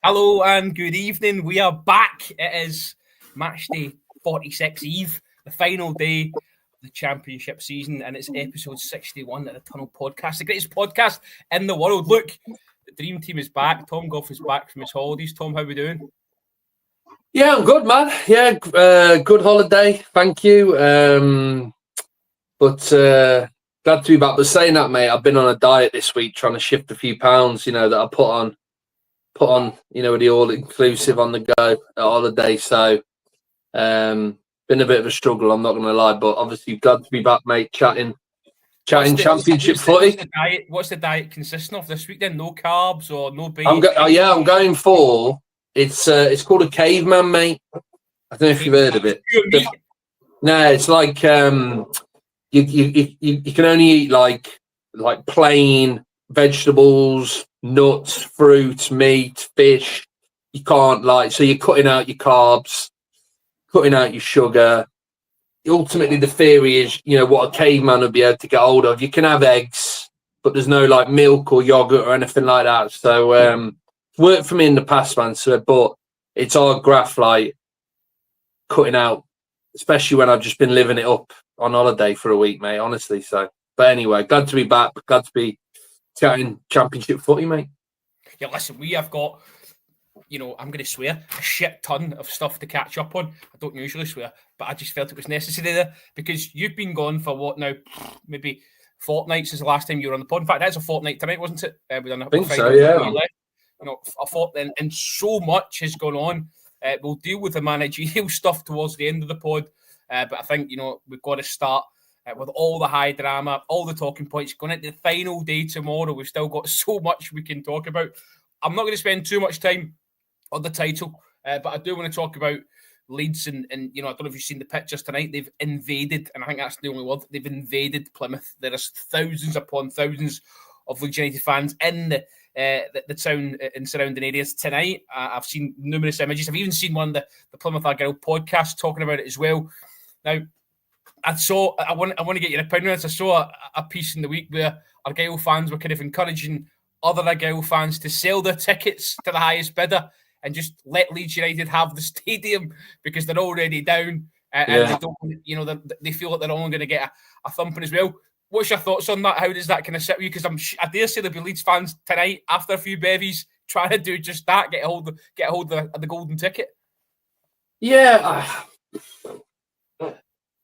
Hello and good evening. We are back. It is Matchday 46 Eve, the final day of the championship season, and it's episode 61 of the Tunnel Podcast, the greatest podcast in the world. Look, the dream team is back. Tom Goff is back from his holidays. Tom, how are we doing? Yeah, I'm good, man. Yeah, good holiday. Thank you. But glad to be back. But saying that, mate, I've been on a diet this week, trying to shift a few pounds. That I put on. With the all-inclusive on the go at holiday. So, been a bit of a struggle. I'm not going to lie, but obviously glad to be back, mate. Chatting championship footy. What's the diet consisting of this week? Then no carbs or no bacon? I'm going for. It's called a caveman, mate. I don't know if you've heard of it. No, it's like you can only eat like plain vegetables, nuts, fruit, meat, fish. You can't so you're cutting out your carbs, cutting out your sugar. Ultimately, the theory is, what a caveman would be able to get hold of. You can have eggs, but there's no like milk or yogurt or anything like that. So worked for me in the past, man. But it's hard graft, like cutting out, especially when I've just been living it up on holiday for a week, mate. Honestly, so. But anyway, glad to be back. Glad to be chatting championship footy, mate. Yeah, listen, we have got, I'm going to swear, a shit ton of stuff to catch up on. I don't usually swear, but I just felt it was necessary there because you've been gone for what now? Maybe fortnight since the last time you were on the pod. In fact, that's a fortnight tonight, wasn't it? I think so, yeah. I thought then, and so much has gone on. We'll deal with the managerial stuff towards the end of the pod, but I think we've got to start with all the high drama, all the talking points going into the final day tomorrow. We've still got so much we can talk about. I'm not going to spend too much time on the title, but I do want to talk about Leeds and I don't know if you've seen the pictures tonight. They've invaded, and I think that's the only word. They've invaded Plymouth. There is thousands upon thousands of Leeds United fans in the town and surrounding areas tonight. I've seen numerous images. I've even seen one of the Plymouth Argyle podcast talking about it as well. Now, I want to get your opinion on this. I saw a piece in the week where Argyle fans were kind of encouraging other Argyle fans to sell their tickets to the highest bidder and just let Leeds United have the stadium because they're already down and they don't, they feel like they're only going to get a thumping as well. What's your thoughts on that? How does that kind of sit with you? Because I dare say there'll be Leeds fans tonight after a few bevies trying to do just that, get a hold of the golden ticket. Yeah.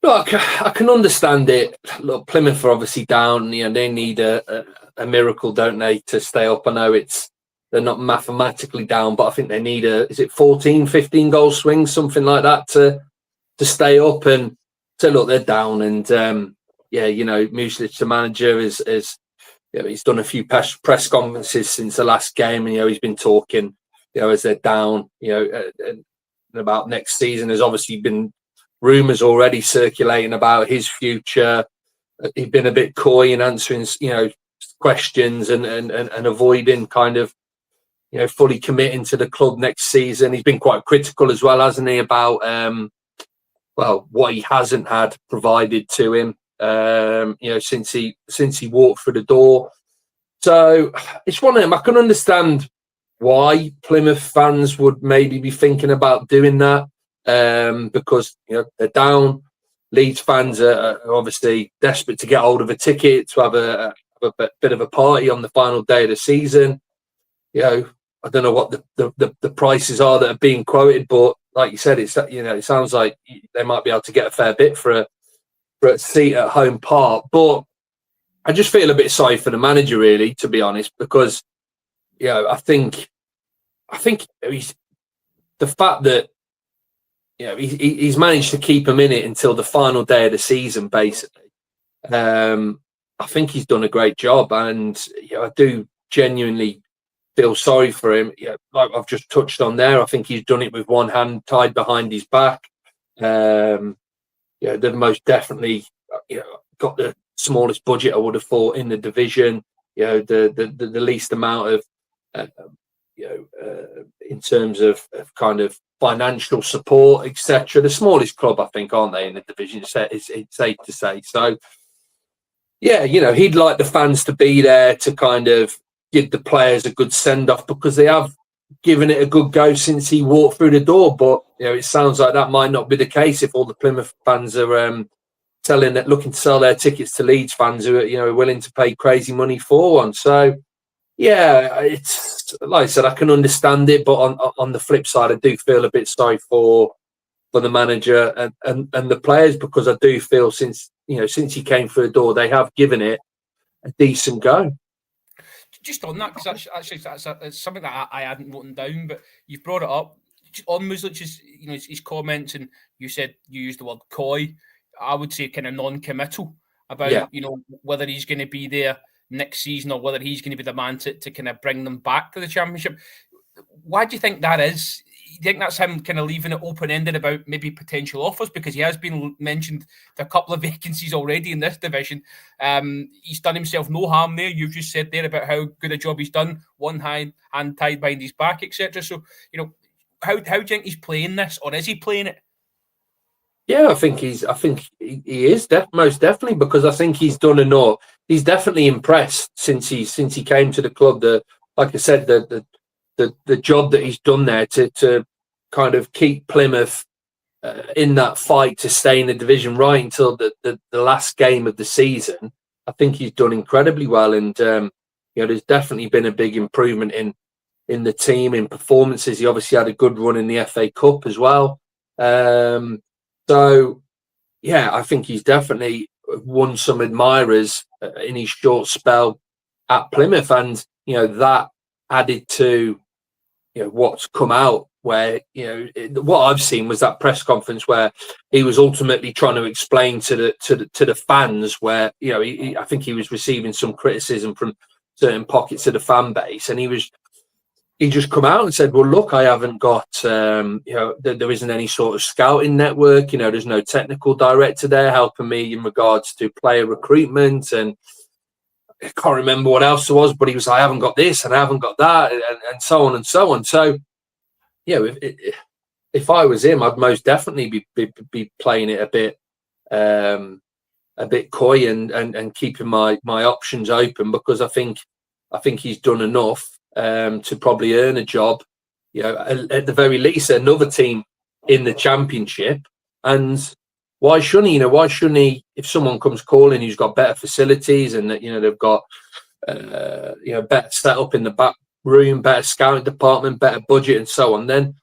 Look, I can understand it. Look, Plymouth are obviously down. They need a miracle, don't they, to stay up? I know they're not mathematically down, but I think they need 14, 15 goal swing, something like that to stay up. And so look, they're down. And Muslic, the manager, is he's done a few press conferences since the last game, and he's been talking, as they're down, and about next season. There's obviously been rumours already circulating about his future. He's been a bit coy in answering, questions and avoiding kind of, fully committing to the club next season. He's been quite critical as well, hasn't he, about what he hasn't had provided to him, since he walked through the door. So it's one of them. I can understand why Plymouth fans would maybe be thinking about doing that. Because they're down. Leeds fans are obviously desperate to get hold of a ticket to have a bit of a party on the final day of the season. I don't know what the prices are that are being quoted, but like you said, it sounds like they might be able to get a fair bit for a seat at home park. But I just feel a bit sorry for the manager, really, to be honest, because I think he's the fact that. He's managed to keep him in it until the final day of the season, basically. I think he's done a great job, and I do genuinely feel sorry for him. Like I've just touched on there, I think he's done it with one hand tied behind his back. They've most definitely got the smallest budget, I would have thought, in the division. The least amount of in terms of kind of financial support, etc. The smallest club, I think, aren't they, in the division? It's safe to say. So, he'd like the fans to be there to kind of give the players a good send off because they have given it a good go since he walked through the door. But it sounds like that might not be the case if all the Plymouth fans are looking to sell their tickets to Leeds fans who are willing to pay crazy money for one. So yeah, it's like I said, I can understand it, but on the flip side, I do feel a bit sorry for the manager and the players, because I do feel since he came through the door, they have given it a decent go. Just on that, because that's something that I hadn't written down, but you've brought it up on Muslic's, his comments, and you said you used the word coy. I would say kind of non-committal about whether he's going to be there next season or whether he's going to be the man to kind of bring them back to the Championship. Why do you think that is? You think that's him kind of leaving it open-ended about maybe potential offers? Because he has been mentioned a couple of vacancies already in this division. He's done himself no harm there. You've just said there about how good a job he's done, one hand tied behind his back, etc. So, how do you think he's playing this, or is he playing it? Yeah, I think he is most definitely, because I think he's done enough. He's definitely impressed since he came to the club. Like I said, the job that he's done there to kind of keep Plymouth in that fight to stay in the division right until the last game of the season. I think he's done incredibly well, and there's definitely been a big improvement in the team, in performances. He obviously had a good run in the FA Cup as well. So, yeah, I think he's definitely won some admirers in his short spell at Plymouth, and that added to what's come out, where what I've seen was that press conference where he was ultimately trying to explain to the fans where I think he was receiving some criticism from certain pockets of the fan base, and he just come out and said, well, look, I haven't got, there isn't any sort of scouting network. There's no technical director there helping me in regards to player recruitment. And I can't remember what else there was, but he was like, I haven't got this and I haven't got that, and so on and so on. So, if I was him, I'd most definitely be playing it a bit coy and keeping my options open, because I think he's done enough to probably earn a job, at the very least, another team in the Championship. And why shouldn't he? Why shouldn't he? If someone comes calling who's got better facilities and that they've got better setup in the back room, better scouting department, better budget, and so on, then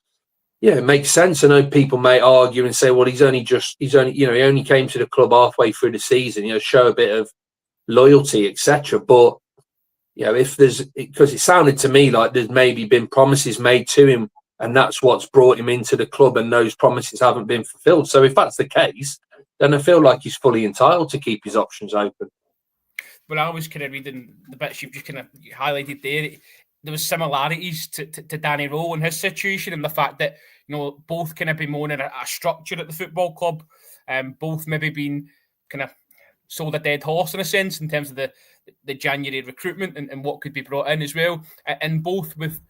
it makes sense. I know people may argue and say, well, he only came to the club halfway through the season, show a bit of loyalty, etc. But if because it sounded to me like there's maybe been promises made to him, and that's what's brought him into the club, and those promises haven't been fulfilled. So if that's the case, then I feel like he's fully entitled to keep his options open. Well, I was kind of reading the bits you've just kind of highlighted there. There was similarities to Danny Rowe and his situation, and the fact that both kind of bemoaning a structure at the football club, both maybe being kind of sold a dead horse in a sense in terms of the January recruitment and what could be brought in as well, and both with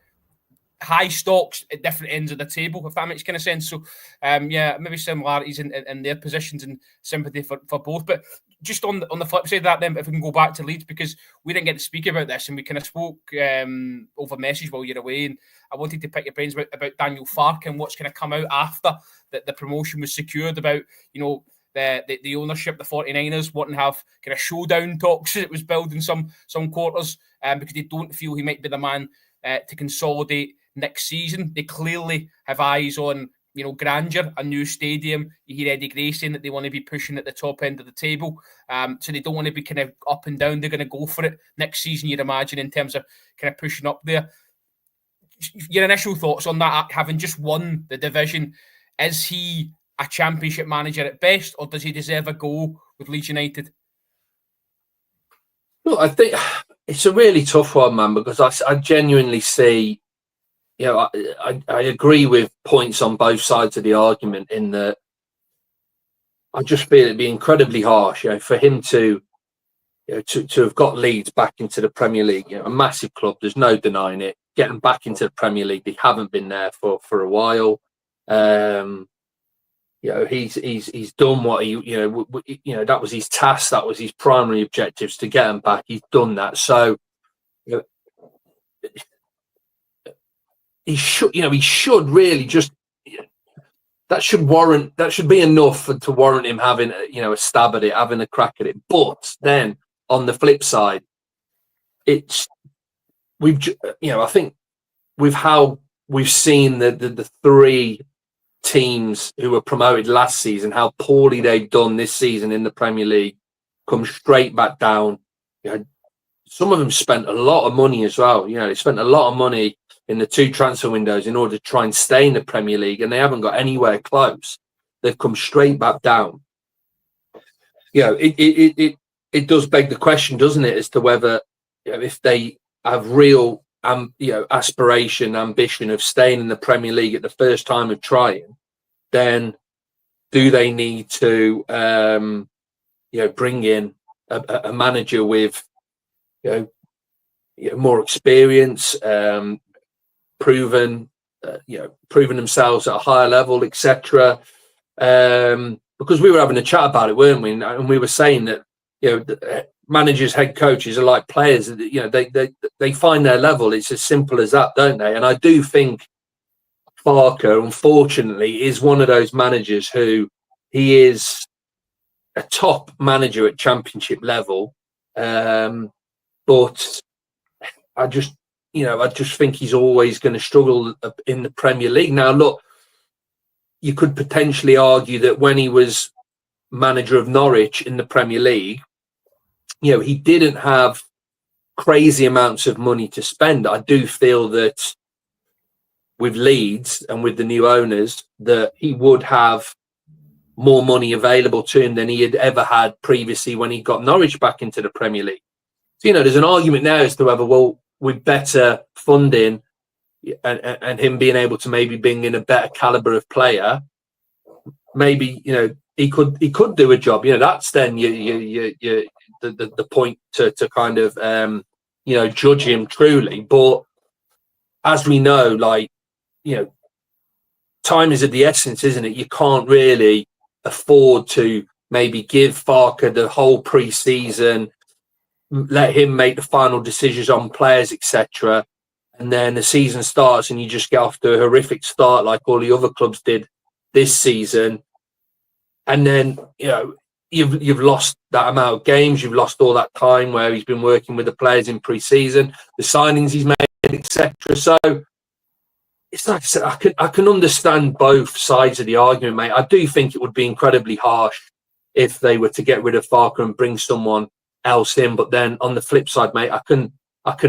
high stocks at different ends of the table, if that makes kind of sense. So, maybe similarities in their positions and sympathy for both. But just on the flip side of that, then, if we can go back to Leeds, because we didn't get to speak about this, and we kind of spoke over message while you're away, and I wanted to pick your brains about Daniel Farke and what's going to come out after the promotion was secured, about the ownership, the 49ers wanting to have kind of showdown talks, as it was billed in some quarters, because they don't feel he might be the man to consolidate next season. They clearly have eyes on grandeur, a new stadium. You hear Eddie Gray saying that they want to be pushing at the top end of the table, so they don't want to be kind of up and down. They're going to go for it next season, you'd imagine, in terms of kind of pushing up there. Your initial thoughts on that, having just won the division? Is he a Championship manager at best, or does he deserve a go with Leeds United? Well, I think it's a really tough one, man, because I genuinely see, I agree with points on both sides of the argument, in that I just feel it'd be incredibly harsh, for him to have got Leeds back into the Premier League, a massive club. There's no denying it. Getting back into the Premier League, they haven't been there for a while. He's done what he, that was his task. That was his primary objectives, to get him back. He's done that. So, he should really just, that should be enough to warrant him having, a stab at it, having a crack at it. But then on the flip side, I think with how we've seen the three teams who were promoted last season, how poorly they've done this season in the Premier League, come straight back down. Some of them spent a lot of money as well. They spent a lot of money in the 2 transfer windows in order to try and stay in the Premier League, and they haven't got anywhere close. They've come straight back down. It does beg the question, doesn't it, as to whether, if they have real aspiration, ambition of staying in the Premier League at the first time of trying, then do they need to bring in a manager with more experience, proven themselves at a higher level, etc. Because we were having a chat about it, weren't we? And we were saying that managers, head coaches are like players. They find their level. It's as simple as that, don't they? And I do think Barker, unfortunately, is one of those managers who he is a top manager at Championship level, but I just think he's always going to struggle in the Premier League. Now, look, you could potentially argue that when he was manager of Norwich in the Premier League, he didn't have crazy amounts of money to spend. I do feel that with Leeds and with the new owners, that he would have more money available to him than he had ever had previously when he got Norwich back into the Premier League. So, there's an argument now as to whether, well, with better funding and him being able to maybe bring in a better caliber of player, maybe, he could do a job. That's then the point to kind of, judge him truly. But as we know, time is of the essence, isn't it? You can't really afford to maybe give Farker the whole pre-season, let him make the final decisions on players, etc. And then the season starts and you just get off to a horrific start like all the other clubs did this season. And then, you've lost that amount of games. You've lost all that time where he's been working with the players in pre-season, the signings he's made, etc. So it's like I said, I can understand both sides of the argument, mate. I do think it would be incredibly harsh if they were to get rid of Farker and bring someone else in. But then on the flip side, mate, I can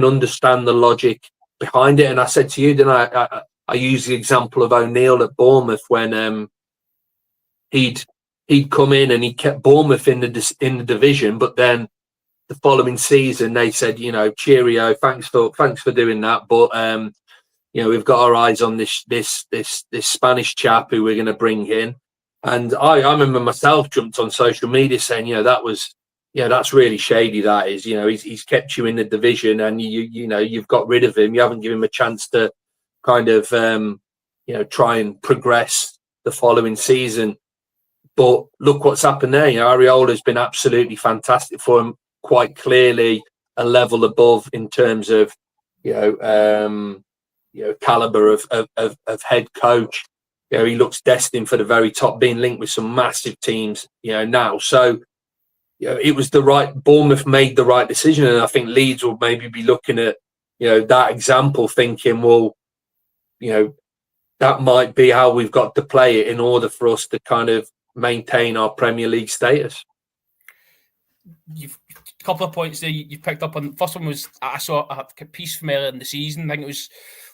understand the logic behind it. And I said to you, didn't I used the example of O'Neill at Bournemouth when he'd come in and he kept Bournemouth in the division, but then the following season they said, cheerio, thanks for doing that, but we've got our eyes on this Spanish chap who we're going to bring in. And I remember myself jumped on social media saying, that's really shady. That is, he's kept you in the division and you've got rid of him. You haven't given him a chance to kind of try and progress the following season. But look what's happened there. Ariola's been absolutely fantastic for him, quite clearly a level above in terms of caliber of head coach. He looks destined for the very top, being linked with some massive teams now. So it was Bournemouth made the right decision, and I think Leeds will maybe be looking at that example, thinking, well, that might be how we've got to play it in order for us to kind of maintain our Premier League status. You've a couple of points there you picked up on. First one was, I saw a piece from earlier in the season. I think it was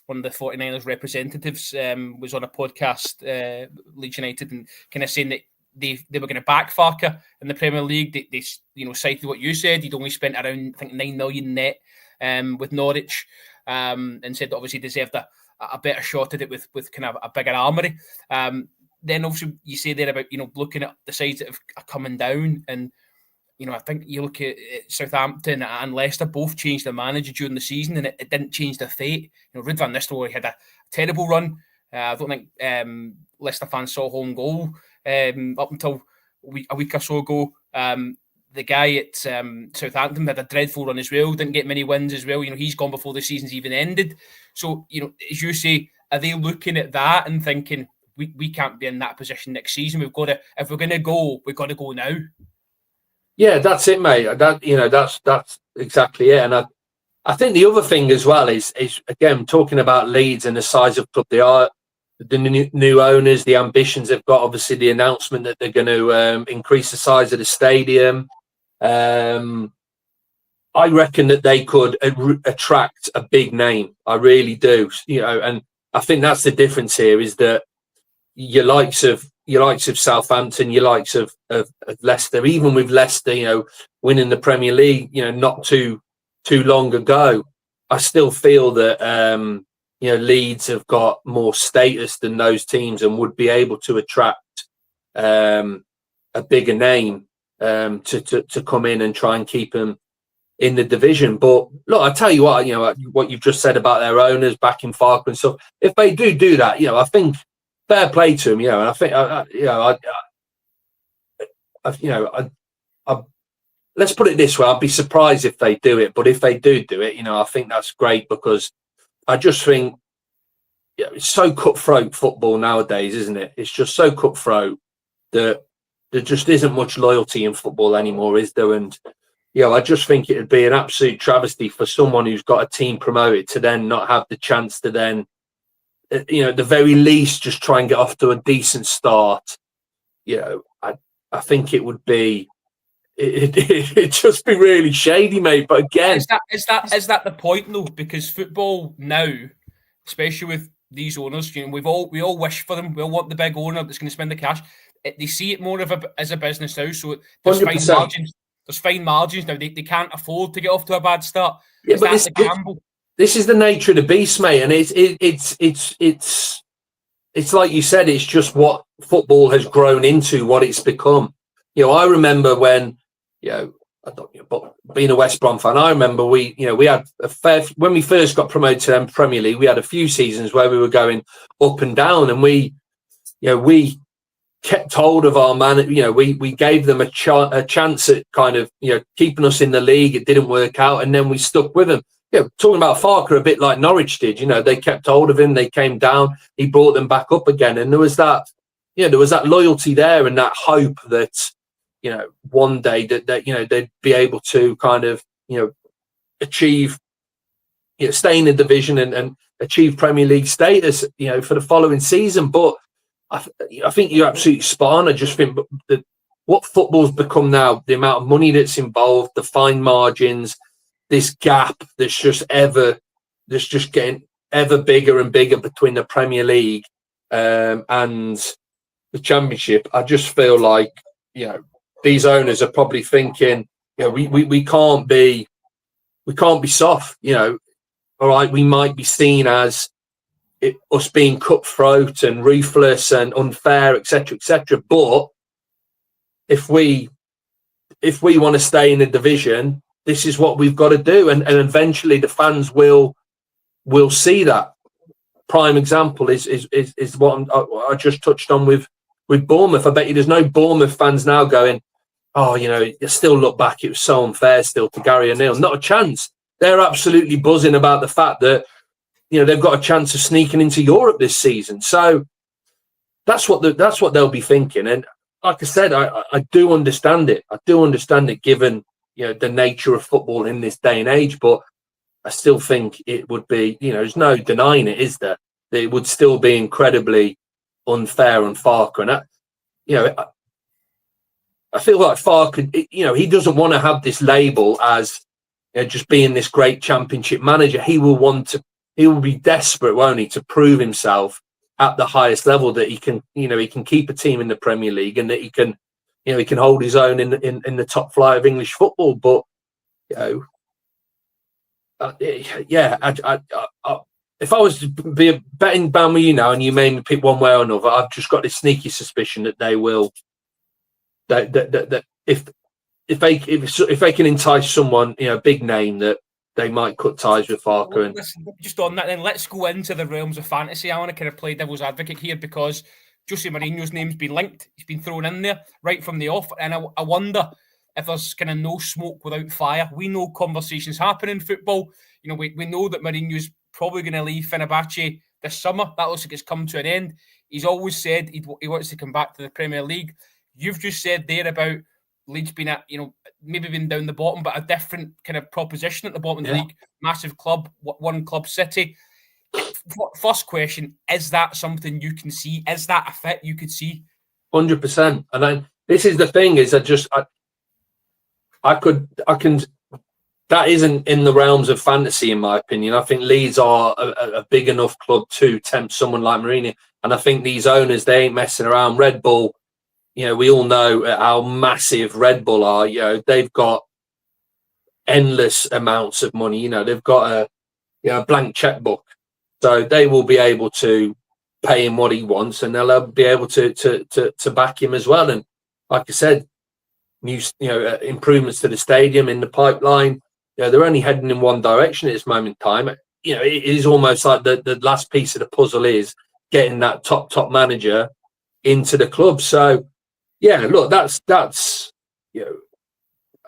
one of the 49ers representatives was on a podcast, Leeds United, and kind of saying that they were going to back Farker in the Premier League. They cited what you said. He'd only spent around, I think, 9 million net with Norwich, and said that obviously deserved a better shot at it with kind of a bigger armoury. Then obviously you say there about looking at the sides that are coming down, and I think you look at Southampton and Leicester both changed their manager during the season, and it didn't change their fate. Ruud van Nistelrooy had a terrible run. I don't think Leicester fans saw home goal up until a week or so ago. the guy at Southampton had a dreadful run as well, didn't get many wins as well. He's gone before the season's even ended. So, as you say, are they looking at that and thinking, we can't be in that position next season? We've got to, if we're going to go, we've got to go now. Yeah, that's it, mate. That's exactly it. And I think the other thing as well is again, talking about Leeds and the size of club they are, the new owners, the ambitions they've got, obviously the announcement that they're going to increase the size of the stadium. I reckon that they could attract a big name. I really do. And I think that's the difference here is that your likes of Southampton, your likes of Leicester, even with Leicester, winning the Premier League, not too long ago, I still feel that Leeds have got more status than those teams and would be able to attract a bigger name to come in and try and keep them in the division. But look, I tell you what, what you've just said about their owners backing Farke and stuff. If they do that, I think fair play to them. And I think let's put it this way: I'd be surprised if they do it, but if they do it, I think that's great because I just think it's so cutthroat football nowadays, isn't it? It's just so cutthroat that there just isn't much loyalty in football anymore, is there? And I just think it would be an absolute travesty for someone who's got a team promoted to then not have the chance to then, at the very least, just try and get off to a decent start. I think it would be, it'd just be really shady, mate. But again, is that the point though? Because football now, especially with these owners, we all wish for them. We all want the big owner that's going to spend the cash. They see it more as a business now, so there's 100%. Fine margins. There's fine margins now. They can't afford to get off to a bad start. Yeah, but this is the nature of the beast, mate, and it's like you said. It's just what football has grown into, what it's become. I remember when but being a West Brom fan, I remember we had when we first got promoted to the Premier League, we had a few seasons where we were going up and down, and we kept hold of our man. We gave them a chance at kind of keeping us in the league. It didn't work out, and then we stuck with them. Talking about Farke, a bit like Norwich did. They kept hold of him. They came down. He brought them back up again, and there was that loyalty there and that hope that one day that they'd be able to kind of achieve stay in the division and achieve Premier League status for the following season. But I think you're absolutely spot on. I just think that what football's become now, the amount of money that's involved, the fine margins, this gap that's just getting ever bigger and bigger between the Premier League and the Championship. I just feel like these owners are probably thinking, we can't be soft. All right, we might be seen as us being cutthroat and ruthless and unfair, etc. But if we want to stay in the division, this is what we've got to do, and eventually the fans will see that. Prime example is what I just touched on with Bournemouth. I bet you there's no Bournemouth fans now going, oh, you still look back, it was so unfair still to Gary O'Neill. Not a chance. They're absolutely buzzing about the fact that they've got a chance of sneaking into Europe this season. So that's what they'll be thinking. And like I said, I do understand it. I do understand it given the nature of football in this day and age. But I still think it would be there's no denying it, is there? It would still be incredibly unfair on Farke. And I feel like Farke, he doesn't want to have this label as just being this great Championship manager. He will be desperate, won't he, to prove himself at the highest level, that he can keep a team in the Premier League and that he can hold his own in the top flight of English football. But if I was to be a betting man with you now and you made me pick one way or another, I've just got this sneaky suspicion that they will. That if they can entice someone, big name, that they might cut ties with Farke. Well, listen, just on that, then let's go into the realms of fantasy. I want to kind of play devil's advocate here because Jose Mourinho's name's been linked. He's been thrown in there right from the off, and I wonder if there's kind of no smoke without fire. We know conversations happen in football. You know, we know that Mourinho's probably going to leave Fenerbahce this summer. That looks like it's come to an end. He's always said he wants to come back to the Premier League. You've just said there about Leeds being at, maybe been down the bottom, but a different kind of proposition at the bottom of the league. Massive club, one club city. First question, is that something you can see? Is that a fit you could see? 100%. And then this is the thing, is I can, that isn't in the realms of fantasy, in my opinion. I think Leeds are a big enough club to tempt someone like Mourinho. And I think these owners, they ain't messing around. Red Bull, we all know how massive Red Bull are. They've got endless amounts of money. They've got a blank checkbook. So they will be able to pay him what he wants, and they'll be able to back him as well. And like I said, new improvements to the stadium in the pipeline. They're only heading in one direction at this moment in time. It is almost like the last piece of the puzzle is getting that top manager into the club. So yeah, look, that's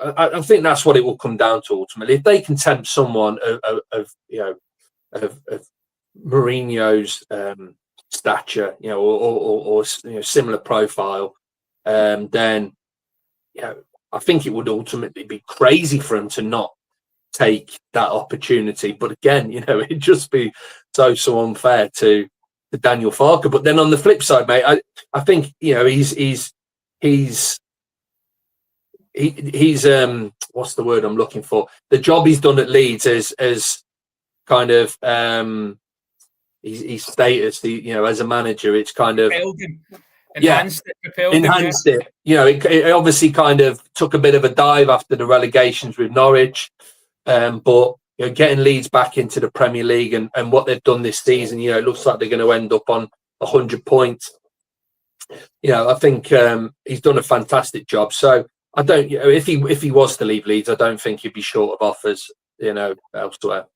I think that's what it will come down to ultimately. If they can tempt someone of Mourinho's stature, or similar profile, then I think it would ultimately be crazy for him to not take that opportunity. But again, it'd just be so unfair to Daniel Farke. But then on the flip side, mate, I think he's what's the word I'm looking for? The job he's done at Leeds is kind of his status, as a manager, it's kind of enhanced it. It obviously kind of took a bit of a dive after the relegations with Norwich, but getting Leeds back into the Premier League and what they've done this season, it looks like they're going to end up on 100 points. I think he's done a fantastic job. So I don't, if he was to leave Leeds, I don't think he'd be short of offers, elsewhere.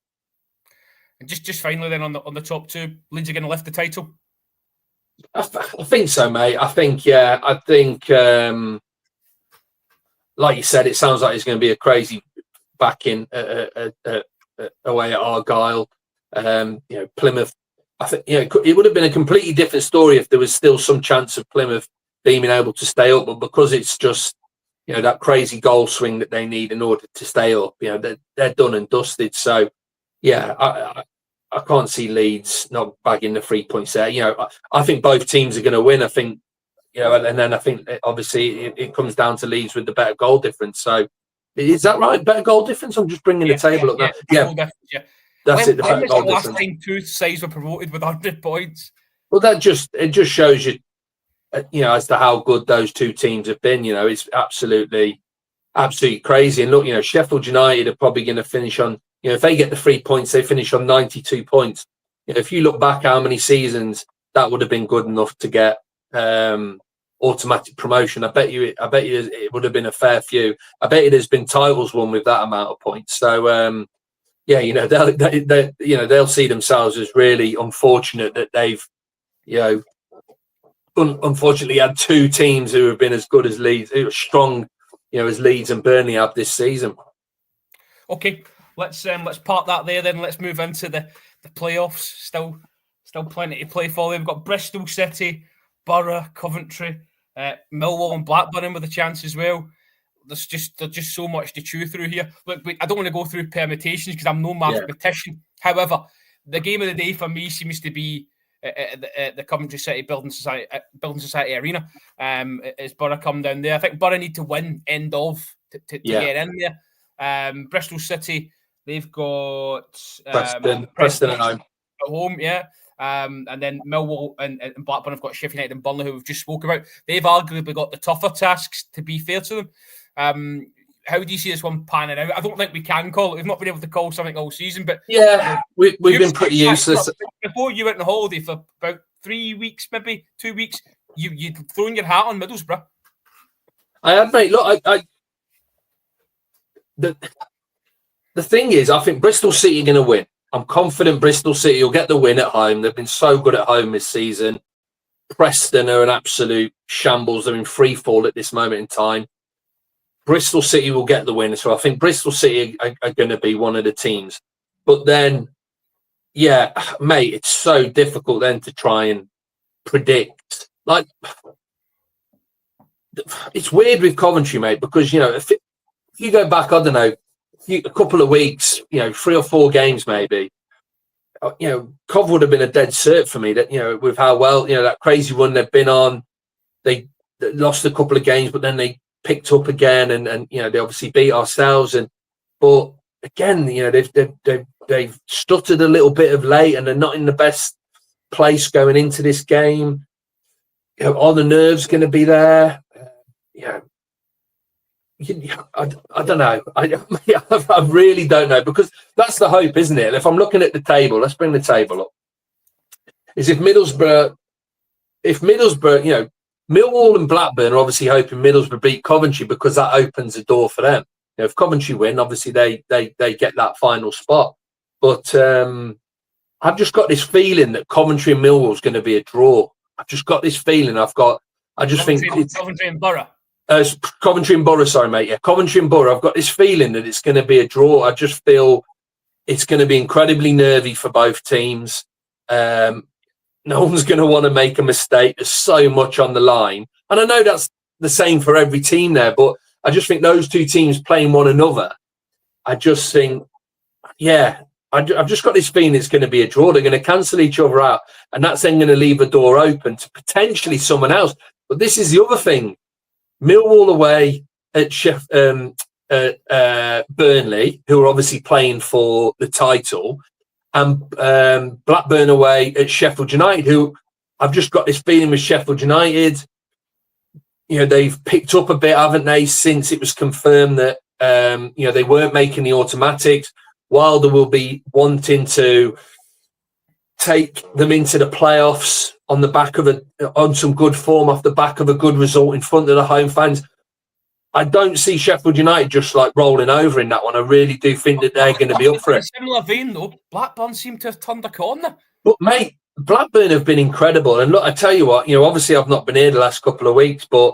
And just finally, then on the top two, Leeds are going to lift the title. I think so, mate. I think, like you said, it sounds like it's going to be a crazy backing away at Argyle. Plymouth. I think it would have been a completely different story if there was still some chance of Plymouth being able to stay up, but because it's just that crazy goal swing that they need in order to stay up, they're done and dusted. So yeah, I can't see Leeds not bagging the 3 points there. I think both teams are going to win. I think, and then I think obviously it comes down to Leeds with the better goal difference. So is that right? Better goal difference? I'm just bringing the table up now. Yeah. That's it. The better goal difference. Last time two sides were promoted with 100 points. Well, it just shows you, as to how good those two teams have been. It's absolutely crazy. And look, Sheffield United are probably going to finish on, if they get the 3 points, they finish on 92 points. If you look back how many seasons that would have been good enough to get automatic promotion, I bet you it would have been a fair few. I bet you there's been titles won with that amount of points. So they'll see themselves as really unfortunate that they've unfortunately had two teams who have been as good as Leeds, who are strong, as Leeds and Burnley have this season. Okay. Let's park that there. Then let's move into the playoffs. Still plenty to play for. We've got Bristol City, Borough, Coventry, Millwall, and Blackburn in with a chance as well. There's just so much to chew through here. Look, I don't want to go through permutations because I'm no mathematician. Yeah. However, the game of the day for me seems to be the Coventry City Building Society Arena. As Borough come down there, I think Borough need to win to get in there. Bristol City. They've got Preston at home, yeah. And then Millwall and Blackburn have got Sheffield United and Burnley, who we've just spoke about. They've arguably got the tougher tasks, to be fair to them. How do you see this one panning out? I don't think we can call it. We've not been able to call something all season, but we've been pretty useless. Before you went on holiday for about 3 weeks, maybe 2 weeks, you'd thrown your hat on Middlesbrough. I have, mate. Look, the thing is, I think Bristol City are going to win. I'm confident Bristol City will get the win at home. They've been so good at home this season. Preston are an absolute shambles. They're in free fall at this moment in time. Bristol City will get the win. So I think Bristol City are going to be one of the teams. But then, yeah, mate, it's so difficult then to try and predict. Like, it's weird with Coventry, mate, because, you know, if you go back, I don't know, a couple of weeks, you know, 3 or 4 games maybe, you know, Cov would have been a dead cert for me, that, you know, with how well, you know, that crazy run they've been on. They lost a couple of games, but then they picked up again, and you know, they obviously beat ourselves. But again, you know, they've stuttered a little bit of late, and they're not in the best place going into this game. You know, are the nerves going to be there? I don't know. I really don't know, because that's the hope, isn't it? If I'm looking at the table, let's bring the table up. Is if Middlesbrough, you know, Millwall and Blackburn are obviously hoping Middlesbrough beat Coventry, because that opens the door for them. You know, if Coventry win, obviously they get that final spot. But I've just got this feeling that Coventry and Millwall is going to be a draw. I've just got this feeling. I just think it's Coventry and Borough. Coventry and Borough, sorry, mate. Yeah, Coventry and Borough. I've got this feeling that it's going to be a draw. I just feel it's going to be incredibly nervy for both teams. No one's going to want to make a mistake. There's so much on the line. And I know that's the same for every team there, but I just think those two teams playing one another, I just think, yeah, I've just got this feeling it's going to be a draw. They're going to cancel each other out, and that's then going to leave a door open to potentially someone else. But this is the other thing. Millwall away at Burnley, who are obviously playing for the title, and Blackburn away at Sheffield United, who I've just got this feeling with Sheffield United. You know, they've picked up a bit, haven't they, since it was confirmed that you know, they weren't making the automatics. Wilder will be wanting to take them into the playoffs on the back of on some good form, off the back of a good result in front of the home fans. I don't see Sheffield United just like rolling over in that one. I really do think that they're going to be up for it. In a similar vein, though, Blackburn seem to have turned a corner. But mate, Blackburn have been incredible. And look, I tell you what, you know, obviously I've not been here the last couple of weeks, but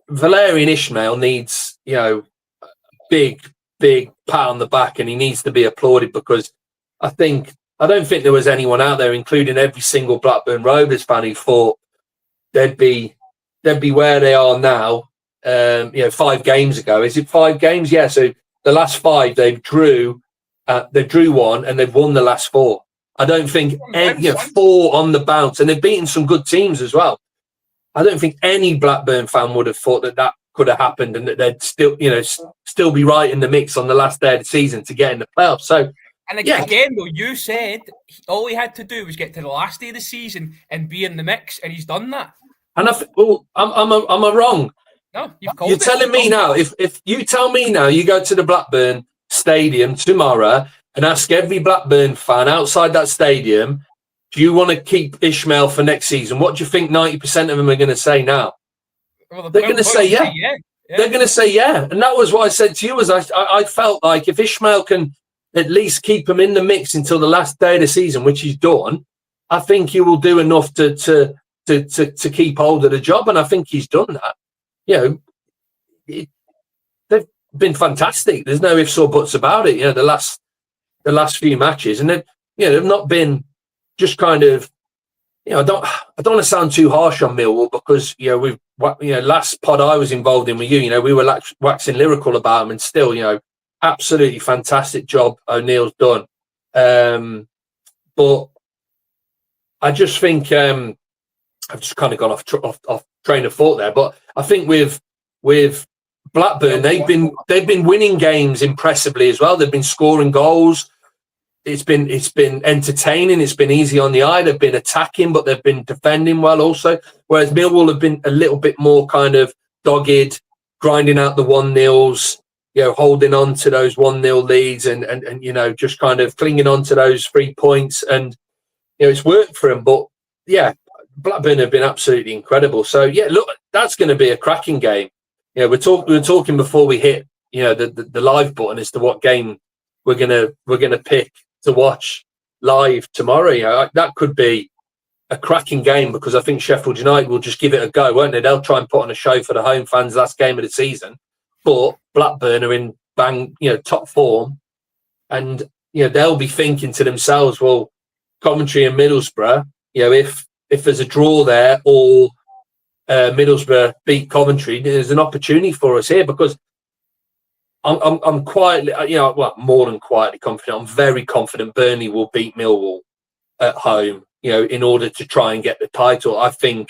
Valerian Ismail needs, you know, big pat on the back, and he needs to be applauded, because I don't think there was anyone out there, including every single Blackburn Rovers fan, who thought they'd be where they are now. You know, 5 games ago. Is it 5 games? Yeah. So the last 5 they drew 1 and they've won the last 4. I don't think 4 on the bounce, and they've beaten some good teams as well. I don't think any Blackburn fan would have thought that could have happened, and that they'd still be right in the mix on the last day of the season to get in the playoffs. So, and again, though, you said all he had to do was get to the last day of the season and be in the mix, and he's done that. And am I wrong? No, you're telling me now. If you tell me now, you go to the Blackburn Stadium tomorrow and ask every Blackburn fan outside that stadium, do you want to keep Ishmael for next season? What do you think 90% of them are going to say now? Well, they're going to say yeah. They're going to say yeah. And that was what I said to you, was I felt like if Ishmael can at least keep him in the mix until the last day of the season, which he's done, I think he will do enough to keep hold of the job. And I think he's done that. You know, they've been fantastic. There's no ifs or buts about it. You know, the last few matches, and they've not been just kind of, you know, I don't want to sound too harsh on Millwall, because last pod I was involved in with you, you know, we were waxing lyrical about them, and still, you know, absolutely fantastic job O'Neill's done. But I just think I've just kind of gone off train of thought there, but I think with Blackburn, they've been winning games impressively as well. They've been scoring goals. It's been entertaining. It's been easy on the eye. They've been attacking, but they've been defending well also. Whereas Millwall have been a little bit more kind of dogged, grinding out the 1-0s, you know, holding on to those 1-0 leads, and you know, just kind of clinging on to those 3 points. And you know, it's worked for them. But yeah, Blackburn have been absolutely incredible. So yeah, look, that's going to be a cracking game. You know, we were talking before we hit, you know, the live button as to what game we're gonna pick to watch live tomorrow. You know, that could be a cracking game, because I think Sheffield United will just give it a go, won't they? They'll try and put on a show for the home fans last game of the season, but Blackburn are in top form, and they'll be thinking to themselves, well, Coventry and Middlesbrough, if there's a draw there or Middlesbrough beat Coventry, there's an opportunity for us here, because I'm quietly, more than quietly confident. I'm very confident Burnley will beat Millwall at home, in order to try and get the title. I think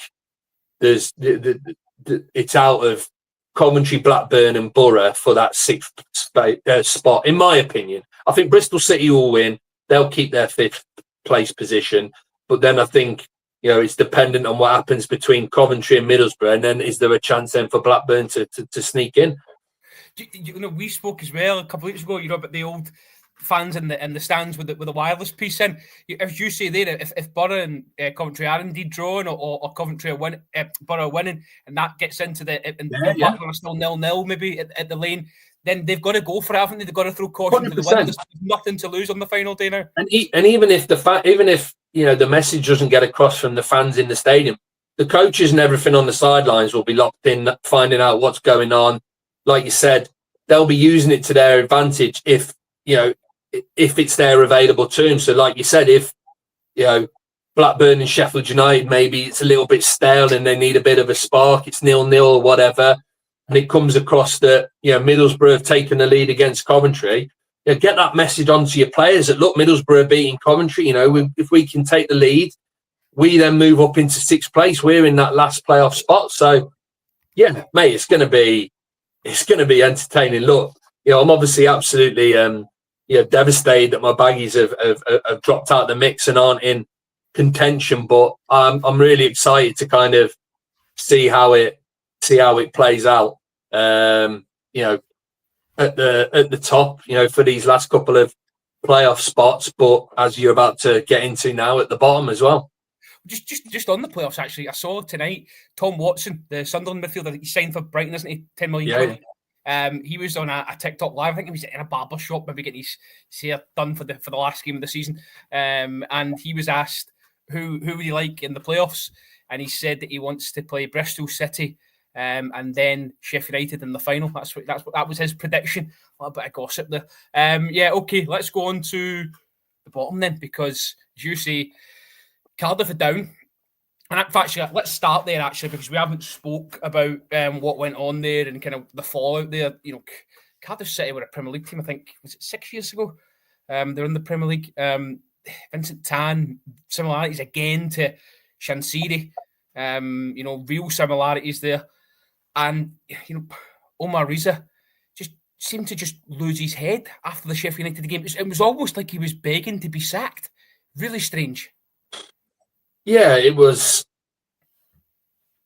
there's it's out of Coventry, Blackburn, and Borough for that sixth spot, in my opinion. I think Bristol City will win. They'll keep their fifth place position, but then I think it's dependent on what happens between Coventry and Middlesbrough, and then is there a chance then for Blackburn to sneak in? We spoke as well a couple of weeks ago, about the old fans in the stands with the wireless piece in. As you say there, if Borough and Coventry are indeed drawing, or Coventry are Borough winning, and that gets into Blackburn are still 0-0 maybe at the Lane, then they've got to go for it, haven't they? They've got to throw caution 100%. To the wind. There's nothing to lose on the final day now. And even if the message doesn't get across from the fans in the stadium, the coaches and everything on the sidelines will be locked in, finding out what's going on. Like you said, they'll be using it to their advantage if it's there available to them. So like you said, if Blackburn and Sheffield United, maybe it's a little bit stale and they need a bit of a spark, it's 0-0 or whatever, and it comes across that Middlesbrough have taken the lead against Coventry, get that message onto your players that, look, Middlesbrough are beating Coventry. if we can take the lead, we then move up into sixth place. We're in that last playoff spot. So yeah, mate, it's going to be entertaining. Look, I'm obviously absolutely devastated that my Baggies have dropped out of the mix and aren't in contention, but I'm really excited to kind of see how it plays out. At the top, for these last couple of playoff spots, but as you're about to get into now, at the bottom as well. Just on the playoffs, actually, I saw tonight Tom Watson, the Sunderland midfielder, he signed for Brighton, isn't he? 10 million. He was on a TikTok live. I think he was in a barber shop, maybe getting his hair done for the last game of the season. And he was asked who would he like in the playoffs, and he said that he wants to play Bristol City, and then Sheffield United in the final. That was his prediction. A little bit of gossip there. Okay, let's go on to the bottom then, because as you say, Cardiff are down. And actually, let's start there, actually, because we haven't spoke about what went on there and kind of the fallout there. Cardiff City were a Premier League team, I think, was it 6 years ago? They're in the Premier League. Vincent Tan, similarities again to Shansiri. Real similarities there. And, Omar Riza just seemed to just lose his head after the Sheffield United game. It was almost like he was begging to be sacked. Really strange. Yeah, it was.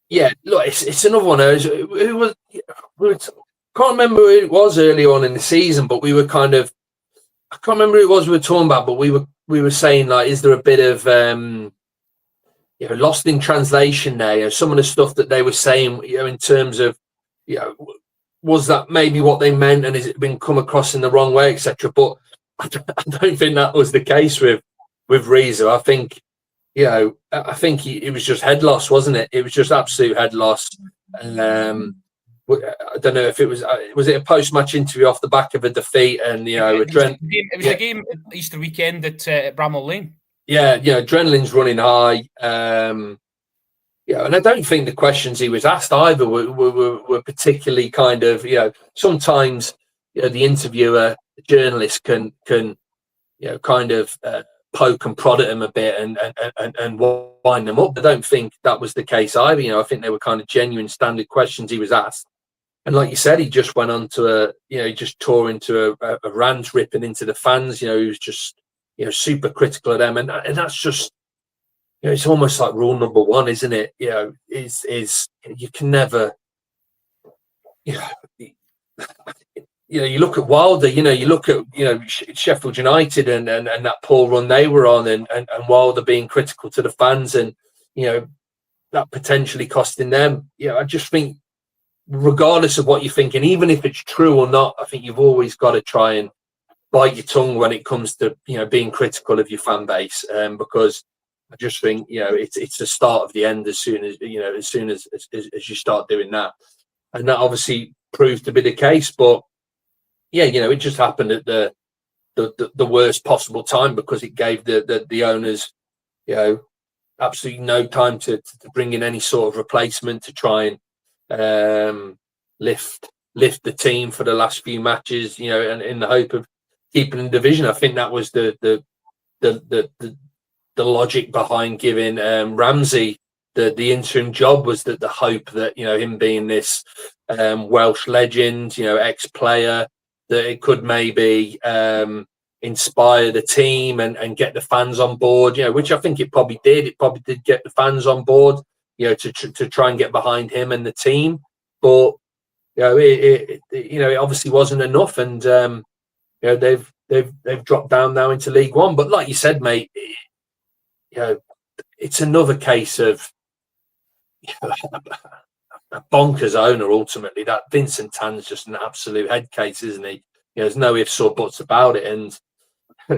Yeah, look, it's another one. Can't remember who it was early on in the season, but we were kind of. I can't remember who it was we were talking about, but we were saying, like, is there a bit of lost in translation there? Some of the stuff that they were saying, in terms of, was that maybe what they meant, and has it been come across in the wrong way, etc. But I don't think that was the case with Reza. I think. I think it was just head loss, wasn't it? It was just absolute head loss. And I don't know if it was it a post-match interview off the back of a defeat, and it was the game Easter weekend at Bramall Lane. Yeah, adrenaline's running high. And I don't think the questions he was asked either were particularly kind of, sometimes the interviewer, the journalist can kind of poke and prod at him a bit and wind them up. I don't think that was the case either. I think they were kind of genuine standard questions he was asked. And like you said, he just went on to he just tore into a rant, ripping into the fans. He was just, super critical of them. And that's just, it's almost like rule number one, isn't it? Is you can never, you look at Wilder, you look at, Sheffield United and that poor run they were on, and Wilder being critical to the fans, and, that potentially costing them. I just think, regardless of what you're thinking, even if it's true or not, I think you've always got to try and bite your tongue when it comes to, being critical of your fan base, because I just think, it's the start of the end as soon as you start doing that. And that obviously proved to be the case. But yeah, it just happened at the worst possible time, because it gave the owners, absolutely no time to bring in any sort of replacement to try and lift the team for the last few matches, and in the hope of keeping the division. I think that was the logic behind giving Ramsey the interim job, was that the hope that him being this Welsh legend, ex-player, that it could maybe inspire the team and get the fans on board, which I think it probably did. It probably did get the fans on board, to try and get behind him and the team. But it obviously wasn't enough, and they've dropped down now into League One. But like you said, mate, it's another case of a bonkers owner. Ultimately, that Vincent Tan's just an absolute head case, isn't he? There's no ifs or buts about it, and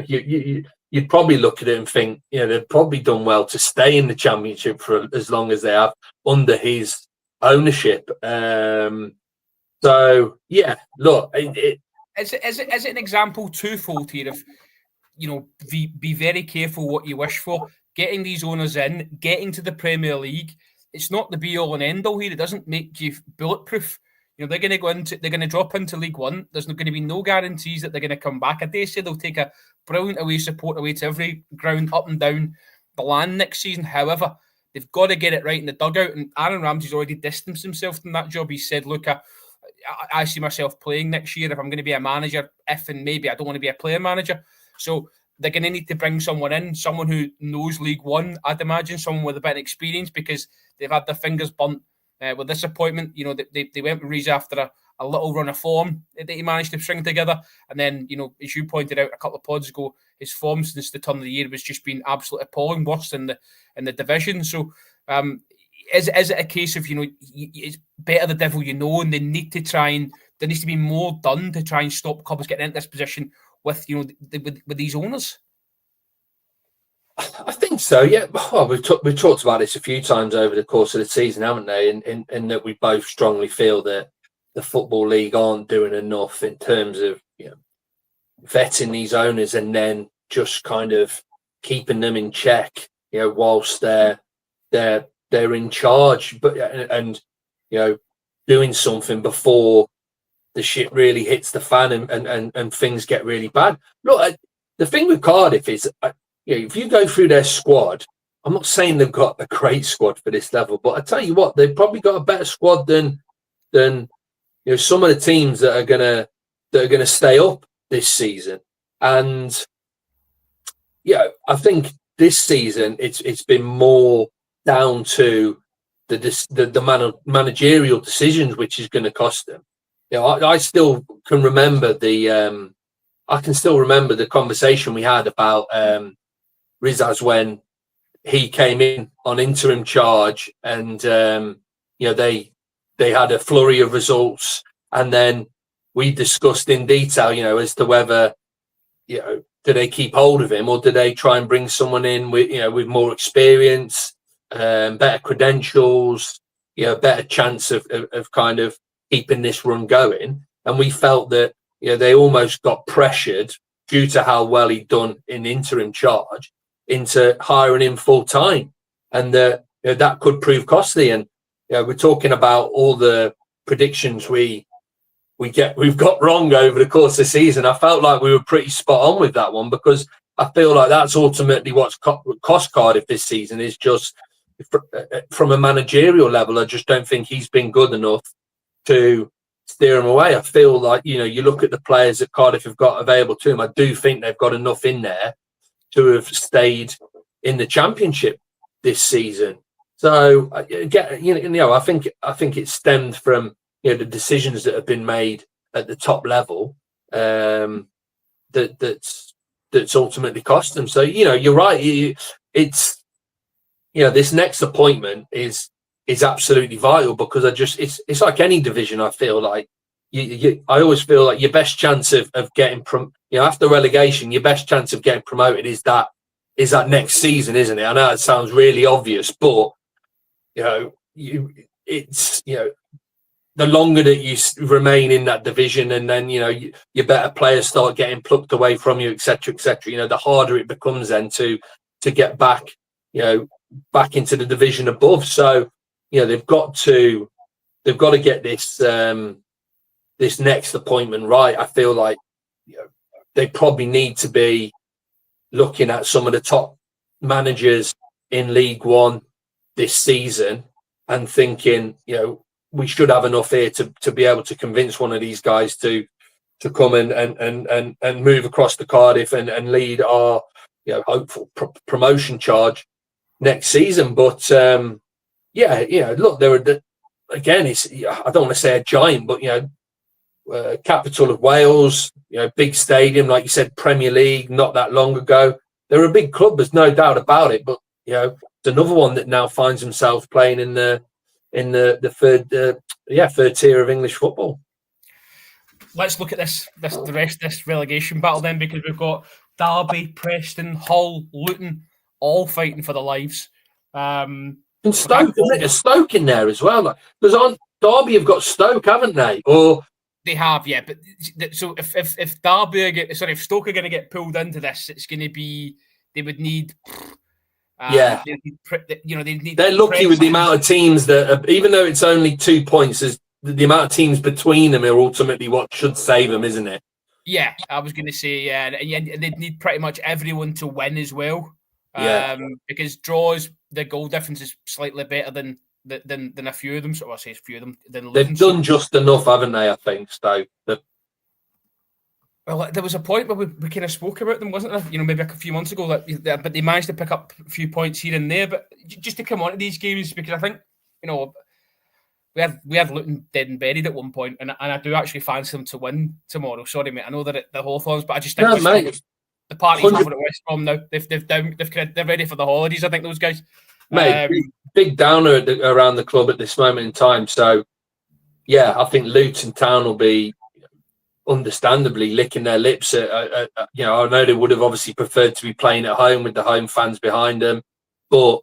you'd probably look at it and think, they've probably done well to stay in the Championship for as long as they have under his ownership. So yeah, look, is it an example twofold here of, be very careful what you wish for. Getting these owners in, getting to the Premier League, it's not the be all and end all here. It doesn't make you bulletproof. They're going to drop into League One. There's going to be no guarantees that they're going to come back. I dare say they'll take a brilliant away support away to every ground up and down the land next season. However, they've got to get it right in the dugout. And Aaron Ramsey's already distanced himself from that job. He said, look, I see myself playing next year if I'm going to be a manager, and maybe I don't want to be a player manager. So they're going to need to bring someone in, someone who knows League One, I'd imagine, someone with a bit of experience, because they've had their fingers burnt with disappointment. They went with Rees after a little run of form that he managed to string together. And then, as you pointed out a couple of pods ago, his form since the turn of the year was just been absolutely appalling, worse in the division. So is it a case of, it's better the devil and they need to there needs to be more done to try and stop clubs getting into this position with, with these owners? I think so, yeah. Well, we've talked about this a few times over the course of the season, haven't they? In that we both strongly feel that the Football League aren't doing enough in terms of vetting these owners and then just kind of keeping them in check, whilst they're in charge, but and doing something before the shit really hits the fan and things get really bad. Look, the thing with Cardiff is, if you go through their squad, I'm not saying they've got a great squad for this level, but I tell you what, they've probably got a better squad than some of the teams that are gonna stay up this season. And I think this season it's been more down to the managerial decisions, which is going to cost them. I still can remember the conversation we had about Rizaz when he came in on interim charge, and they had a flurry of results, and then we discussed in detail, as to whether do they keep hold of him or do they try and bring someone in with more experience, better credentials, better chance of kind of keeping this run going. And we felt that they almost got pressured due to how well he'd done in interim charge into hiring him full time, and that could prove costly. And we're talking about all the predictions we've got wrong over the course of the season. I felt like we were pretty spot on with that one, because I feel like that's ultimately what's cost Cardiff this season, is just from a managerial level. I just don't think he's been good enough to steer him away. I feel like, you look at the players that Cardiff have got available to him, I do think they've got enough in there to have stayed in the Championship this season. So, I think it stemmed from the decisions that have been made at the top level, that's ultimately cost them. So you're right. It's this next appointment is absolutely vital, because it's like any division. I feel like I always feel like your best chance of getting after relegation, your best chance of getting promoted is that next season, isn't it? I know it sounds really obvious, but the the longer that you remain in that division, and then your better players start getting plucked away from you, etc., etc. The harder it becomes then to get back, back into the division above. So they've got to get this this next appointment right. I feel like they probably need to be looking at some of the top managers in League One this season and thinking, we should have enough here to be able to convince one of these guys to come and move across the Cardiff and lead our hopeful promotion charge next season. But look, again, it's, I don't want to say a giant, but capital of Wales, big stadium, like you said, Premier League not that long ago. They're a big club, there's no doubt about it. But it's another one that now finds himself playing in the third tier of English football. Let's look at the rest of this relegation battle then, because we've got Derby, Preston, Hull, Luton, all fighting for their lives. And Stoke, there's Stoke in there as well. Because Derby have got Stoke, haven't they? Or they have, yeah. But so if Derby if Stoke are going to get pulled into this, it's going to be, they would need. They're lucky with the amount of teams that, even though it's only 2 points, is the amount of teams between them are ultimately what should save them, isn't it? Yeah, I was going to say, and they'd need pretty much everyone to win as well. Because draws, the goal difference is slightly better than a few of them. So I say a few of them. They've done just enough, haven't they? I think so. Well, there was a point where we kind of spoke about them, wasn't there? Maybe a few months ago, but they managed to pick up a few points here and there. But just to come on to these games, because I think, we had Luton dead and buried at one point, and I do actually fancy them to win tomorrow. Sorry, mate, I know that the Hawthorns, but I just think the party's over at West Brom now. They're ready for the holidays. I think those guys, mate, big downer around the club at this moment in time. So, yeah, I think Luton Town will be understandably licking their lips. I know they would have obviously preferred to be playing at home with the home fans behind them, but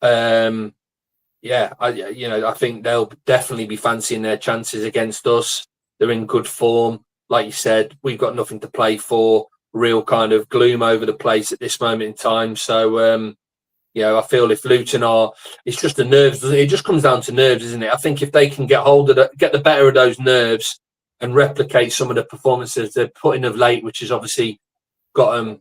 I think they'll definitely be fancying their chances against us. They're in good form, like you said. We've got nothing to play for. Real kind of gloom over the place at this moment in time. So I feel if Luton it's just the nerves. It just comes down to nerves, isn't it? I think if they can get the better of those nerves and replicate some of the performances they're putting of late, which has obviously got them,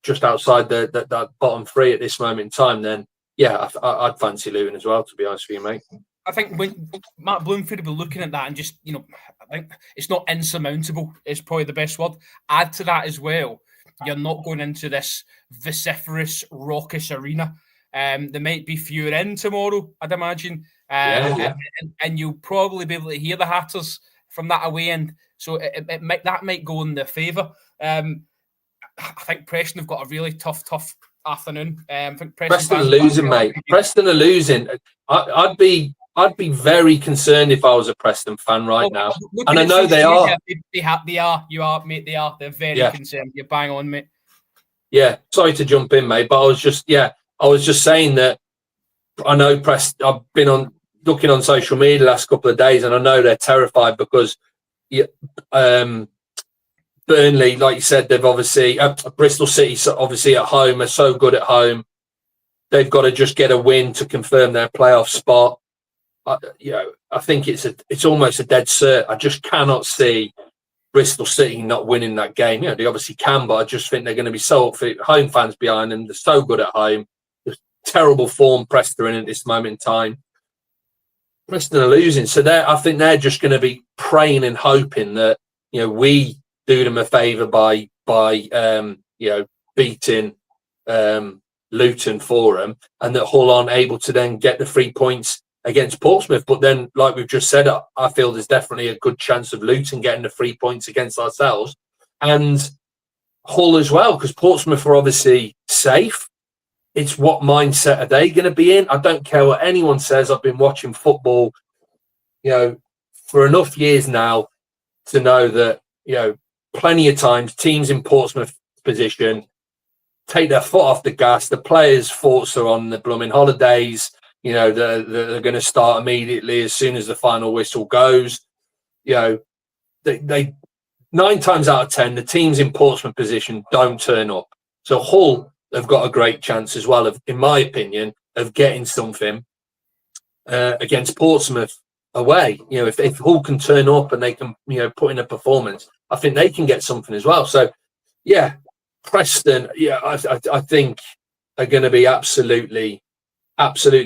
just outside that bottom three at this moment in time, then I'd fancy Luton as well, to be honest with you, mate. I think when Matt Bloomfield will be looking at that and just, I think it's not insurmountable is probably the best word. Add to that as well, you're not going into this vociferous, raucous arena. There might be fewer in tomorrow, I'd imagine. And you'll probably be able to hear the Hatters from that away end, so that might go in their favour. I think Preston have got a really tough afternoon. I think Preston are losing, mate. Preston are losing. I'd be very concerned if I was a Preston fan right now, and I know they are. They are. You are, mate. They are. They're very concerned. You're bang on, mate. Yeah. Sorry to jump in, mate, but I was just saying that I know Preston. I've been looking on social media the last couple of days, and I know they're terrified because Burnley, like you said, they've obviously Bristol City, obviously at home, are so good at home. They've got to just get a win to confirm their playoff spot. I think it's almost a dead cert. I just cannot see Bristol City not winning that game. They obviously can, but I just think they're going to be so fit. Home fans behind them. They're so good at home. There's terrible form Preston are in at this moment in time. Preston are losing, so I think they're just going to be praying and hoping that we do them a favour by beating Luton for them, and that Hull aren't able to then get the 3 points against Portsmouth. But then, like we've just said, I feel there's definitely a good chance of Luton getting the 3 points against ourselves and Hull as well, because Portsmouth are obviously safe. It's what mindset are they going to be in? I don't care what anyone says. I've been watching football, for enough years now to know that, plenty of times teams in Portsmouth position take their foot off the gas. The players' thoughts are on the blooming holidays. they're going to start immediately as soon as the final whistle goes. They 9 times out of 10, the teams in Portsmouth position don't turn up. So Hull have got a great chance as well, in my opinion, of getting something against Portsmouth away. If Hull can turn up and they can, put in a performance, I think they can get something as well. So, yeah, Preston, I think are going to be absolutely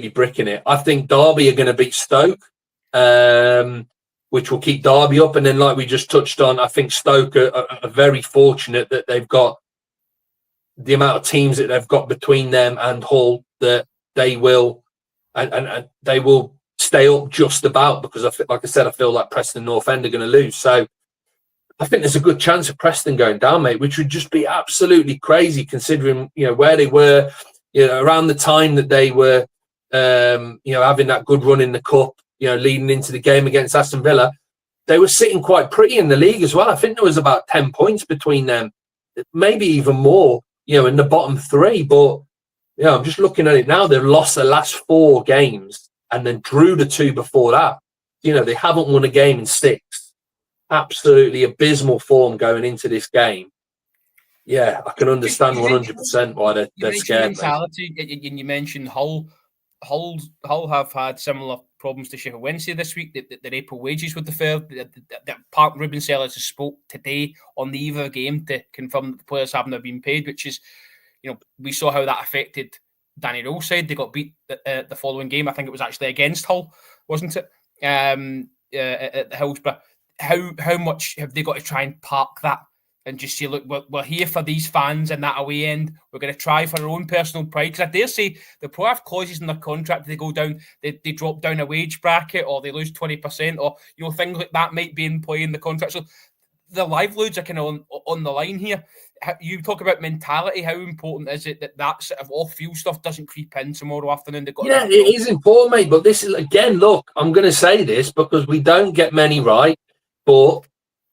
bricking it. I think Derby are going to beat Stoke, which will keep Derby up. And then, like we just touched on, I think Stoke are very fortunate that they've got the amount of teams that they've got between them and Hull, that they will and they will stay up just about, because like I said, I feel like Preston and North End are going to lose. So I think there's a good chance of Preston going down, mate, which would just be absolutely crazy considering, where they were, around the time that they were, having that good run in the cup, leading into the game against Aston Villa. They were sitting quite pretty in the league as well. I think there was about 10 points between them, maybe even more, in the bottom 3. But, I'm just looking at it now. They've lost their last 4 games and then drew the 2 before that. They haven't won a game in 6. Absolutely abysmal form going into this game. Yeah, I can understand 100% why they're scared. Mentality, and you mentioned Hull. Hull have had similar problems to Sheffield Wednesday this week. Their April wages were deferred. Park Ruben Sellers has spoke today on the eve of the game to confirm that the players haven't been paid, which is, we saw how that affected Danny Rowe's side. They got beat the following game. I think it was actually against Hull, wasn't it? At Hillsborough. How much have they got to try and park that and just say, look, we're here for these fans and that away end. We're going to try for our own personal pride. Because I dare say they probably have clauses in their contract. They go down, they drop down a wage bracket, or they lose 20%, or things like that might be in play in the contract. So the livelihoods are kind of on the line here. You talk about mentality. How important is it that sort of off-field stuff doesn't creep in tomorrow afternoon? It is important, mate. But this is, again, look, I'm going to say this because we don't get many right. But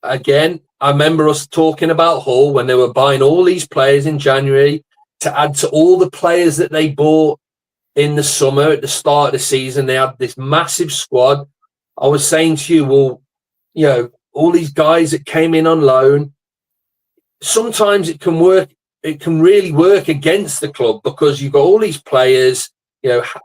again, I remember us talking about Hull when they were buying all these players in January to add to all the players that they bought in the summer at the start of the season. They had this massive squad. I was saying to you, well, all these guys that came in on loan, sometimes it can work. It can really work against the club because you've got all these players.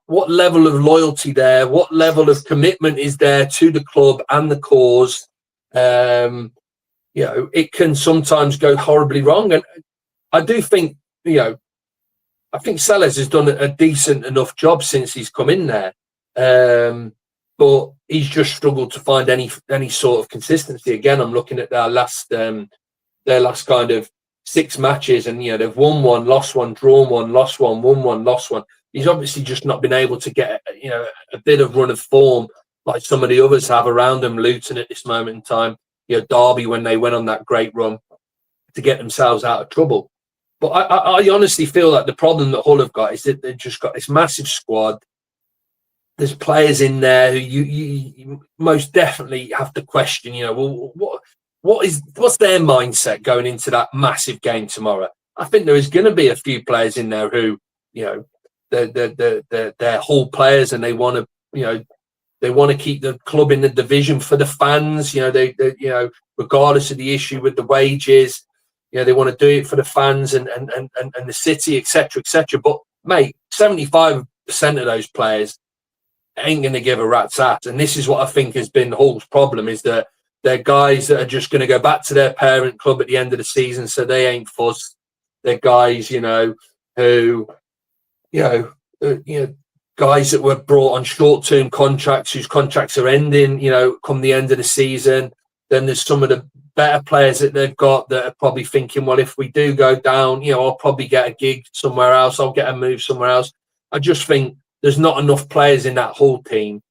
What level of loyalty there? What level of commitment is there to the club and the cause? It can sometimes go horribly wrong. And I do think, I think Sellers has done a decent enough job since he's come in there. But he's just struggled to find any sort of consistency. Again, I'm looking at their last kind of 6 matches, and they've won 1, lost 1, drawn 1, lost 1, won 1, lost 1. He's obviously just not been able to get a bit of run of form like some of the others have around them. Luton at this moment in time, Derby when they went on that great run to get themselves out of trouble. But I honestly feel like the problem that Hull have got is that they've just got this massive squad. There's players in there who you most definitely have to question. What's their mindset going into that massive game tomorrow? I think there is going to be a few players in there who, they're Hull players and they want to keep the club in the division for the fans. They regardless of the issue with the wages, they want to do it for the fans and the city, etc., etc. But mate, 75% of those players ain't going to give a rat's ass. And this is what I think has been Hull's problem, is that they're guys that are just going to go back to their parent club at the end of the season, so they ain't fussed. They're guys, who, guys that were brought on short-term contracts whose contracts are ending, come the end of the season. Then there's some of the better players that they've got that are probably thinking, well, if we do go down, I'll probably get a gig somewhere else. I'll get a move somewhere else. I just think there's not enough players in that Hull team.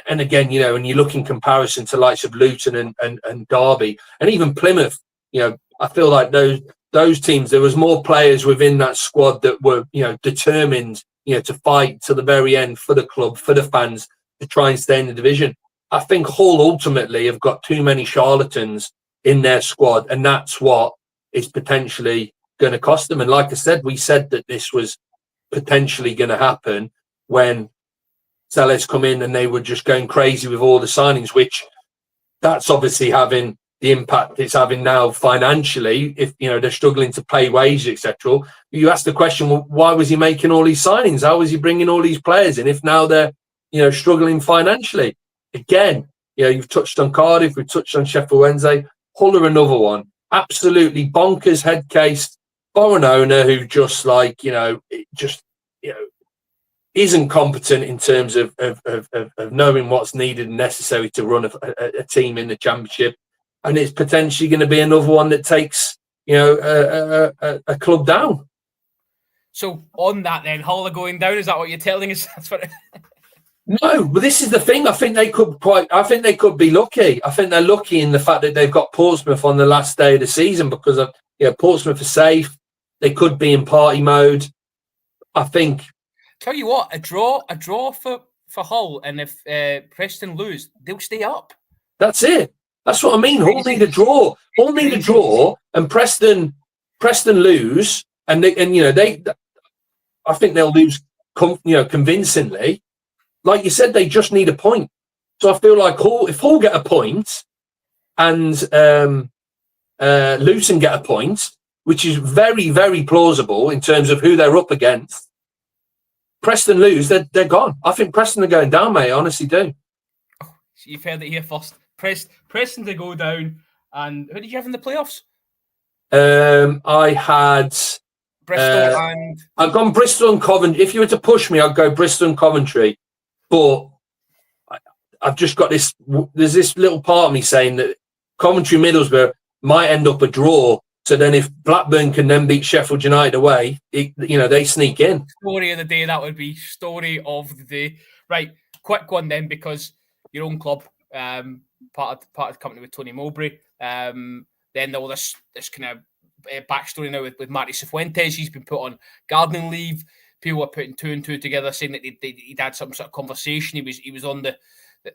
And again, when you look in comparison to likes of Luton and Derby and even Plymouth, I feel like those teams, there was more players within that squad that were, determined, to fight to the very end for the club, for the fans, to try and stay in the division. I think Hull ultimately have got too many charlatans in their squad, and that's what is potentially going to cost them. And like I said, we said that this was potentially going to happen when sellers come in and they were just going crazy with all the signings, which that's obviously having the impact it's having now financially. If they're struggling to pay wages, etc. You ask the question, well, why was he making all these signings? How was he bringing all these players in if now they're struggling financially? Again, you've touched on Cardiff, we've touched on Sheffield Wednesday. Hull are another one. Absolutely bonkers head case. Foreign owner who just isn't competent in terms of knowing what's needed and necessary to run a team in the Championship, and it's potentially going to be another one that takes a club down. So on that, then Hull are going down. Is that what you're telling us? No, but this is the thing. I think they could be lucky. I think they're lucky in the fact that they've got Portsmouth on the last day of the season because of Portsmouth are safe. They could be in party mode. I think. Tell you what, a draw for Hull, and if Preston lose, they'll stay up. That's it. That's what I mean. Hull need a draw. Hull need a draw, and Preston lose, and they. I think they'll lose, convincingly. Like you said, they just need a point. So I feel like if Hull get a point, and Luton get a point, which is very, very plausible in terms of who they're up against. Preston lose, they're gone. I think Preston are going down, mate. I honestly do. Oh, so you've heard it here first. Preston to go down. And who did you have in the playoffs? I had Bristol and I've gone Bristol and Coventry. If you were to push me, I'd go Bristol and Coventry. But I've just got this. There's this little part of me saying that Coventry Middlesbrough might end up a draw. So then, if Blackburn can then beat Sheffield United away, they sneak in. Story of the day, that would be story of the day. Right, quick one then, because your own club, part of the company with Tony Mowbray. Then all this kind of backstory now with Marty Cifuentes. He's been put on gardening leave. People are putting two and two together, saying that he'd had some sort of conversation. He was on the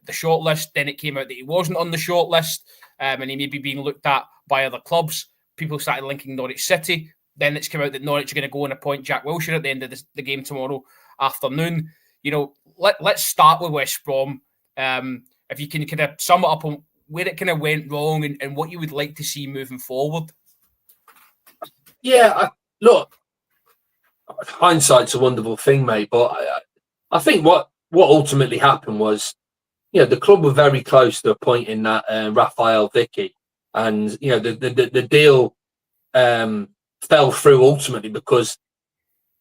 short list. Then it came out that he wasn't on the short list, and he may be being looked at by other clubs. People started linking Norwich City. Then it's come out that Norwich are going to go and appoint Jack Wilshere at the end of the game tomorrow afternoon. Let's start with West Brom. If you can kind of sum it up on where it kind of went wrong and what you would like to see moving forward. Yeah, look, hindsight's a wonderful thing, mate. But I think what ultimately happened was, the club were very close to appointing that Raphael Vicky. And the deal fell through ultimately because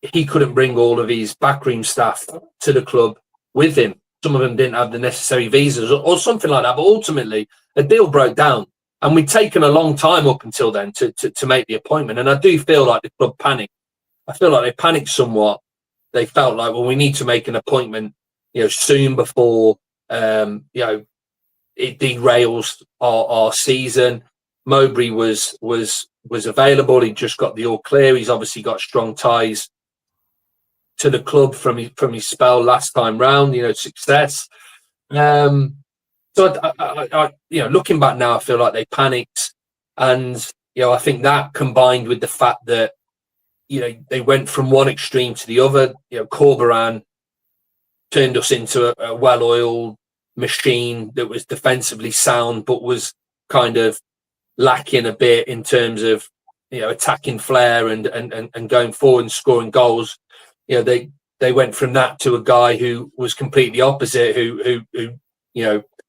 he couldn't bring all of his backroom staff to the club with him. Some of them didn't have the necessary visas or something like that. But ultimately, a deal broke down, and we'd taken a long time up until then to make the appointment. And I do feel like the club panicked. I feel like they panicked somewhat. They felt like, well, we need to make an appointment, soon before it derails our season. Mowbray was available. He just got the all clear. He's obviously got strong ties to the club from his spell last time round. Success. So I looking back now, I feel like they panicked, and I think that combined with the fact that they went from one extreme to the other. Corberan turned us into a well-oiled machine that was defensively sound, but was kind of lacking a bit in terms of attacking flair and going forward and scoring goals. They went from that to a guy who was completely opposite, who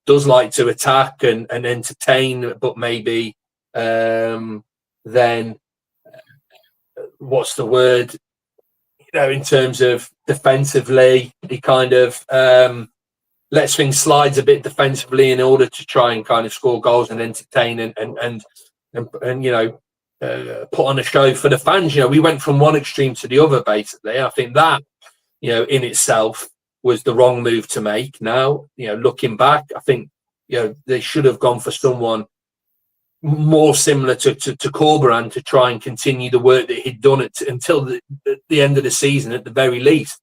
does like to attack and entertain, but maybe then what's the word? In terms of defensively, he kind of lets things slide a bit defensively in order to try and kind of score goals and entertain and put on a show for the fans. We went from one extreme to the other, basically. I think that, in itself was the wrong move to make. Now, looking back, I think, they should have gone for someone more similar to Corberan to try and continue the work that he'd done until the end of the season at the very least.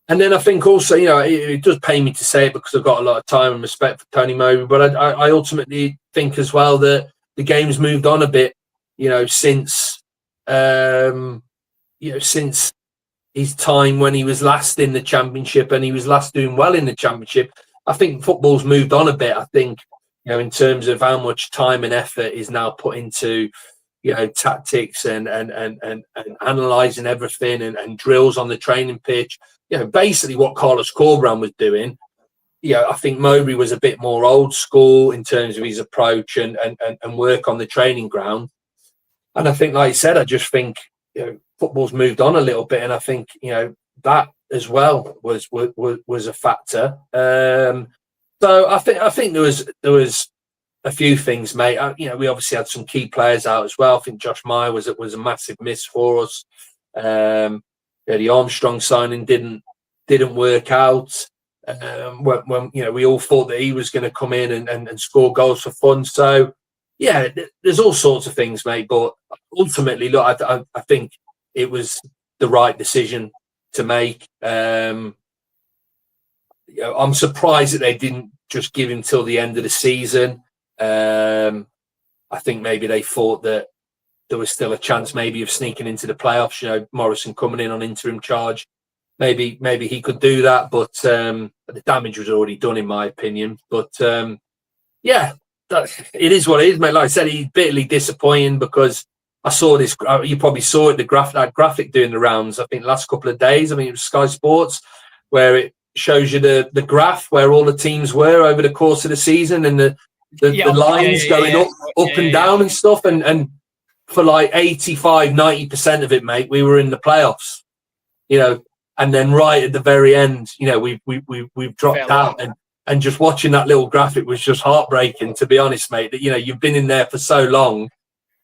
And then I think also, it does pain me to say it because I've got a lot of time and respect for Tony Mowbray, but I ultimately think as well that the game's moved on a bit, since his time when he was last in the Championship and he was last doing well in the Championship. I think football's moved on a bit. I think, in terms of how much time and effort is now put into, tactics and analysing everything and drills on the training pitch. Basically what Carlos Corberán was doing. I think Mowbray was a bit more old school in terms of his approach and work on the training ground. And I think, like you said, I just think football's moved on a little bit, and I think that as well was a factor. So I think there was a few things, mate. We obviously had some key players out as well. I think Josh Meyer was a massive miss for us. The Armstrong signing didn't work out. When we all thought that he was going to come in and score goals for fun. So yeah, there's all sorts of things, mate. But ultimately, look, I think it was the right decision to make. I'm surprised that they didn't just give him till the end of the season. I think maybe they thought that there was still a chance maybe of sneaking into the playoffs. Morrison coming in on interim charge. Maybe he could do that, but the damage was already done, in my opinion. But yeah, it is what it is, mate. Like I said, he's bitterly disappointing because I saw this. You probably saw it. That graphic doing the rounds. I think the last couple of days. I mean, it was Sky Sports, where it shows you the graph where all the teams were over the course of the season and the lines going up and down and stuff. And for like 85-90% of it, mate, we were in the playoffs. And then right at the very end, we've dropped out, and just watching that little graphic was just heartbreaking, to be honest, mate. That you've been in there for so long,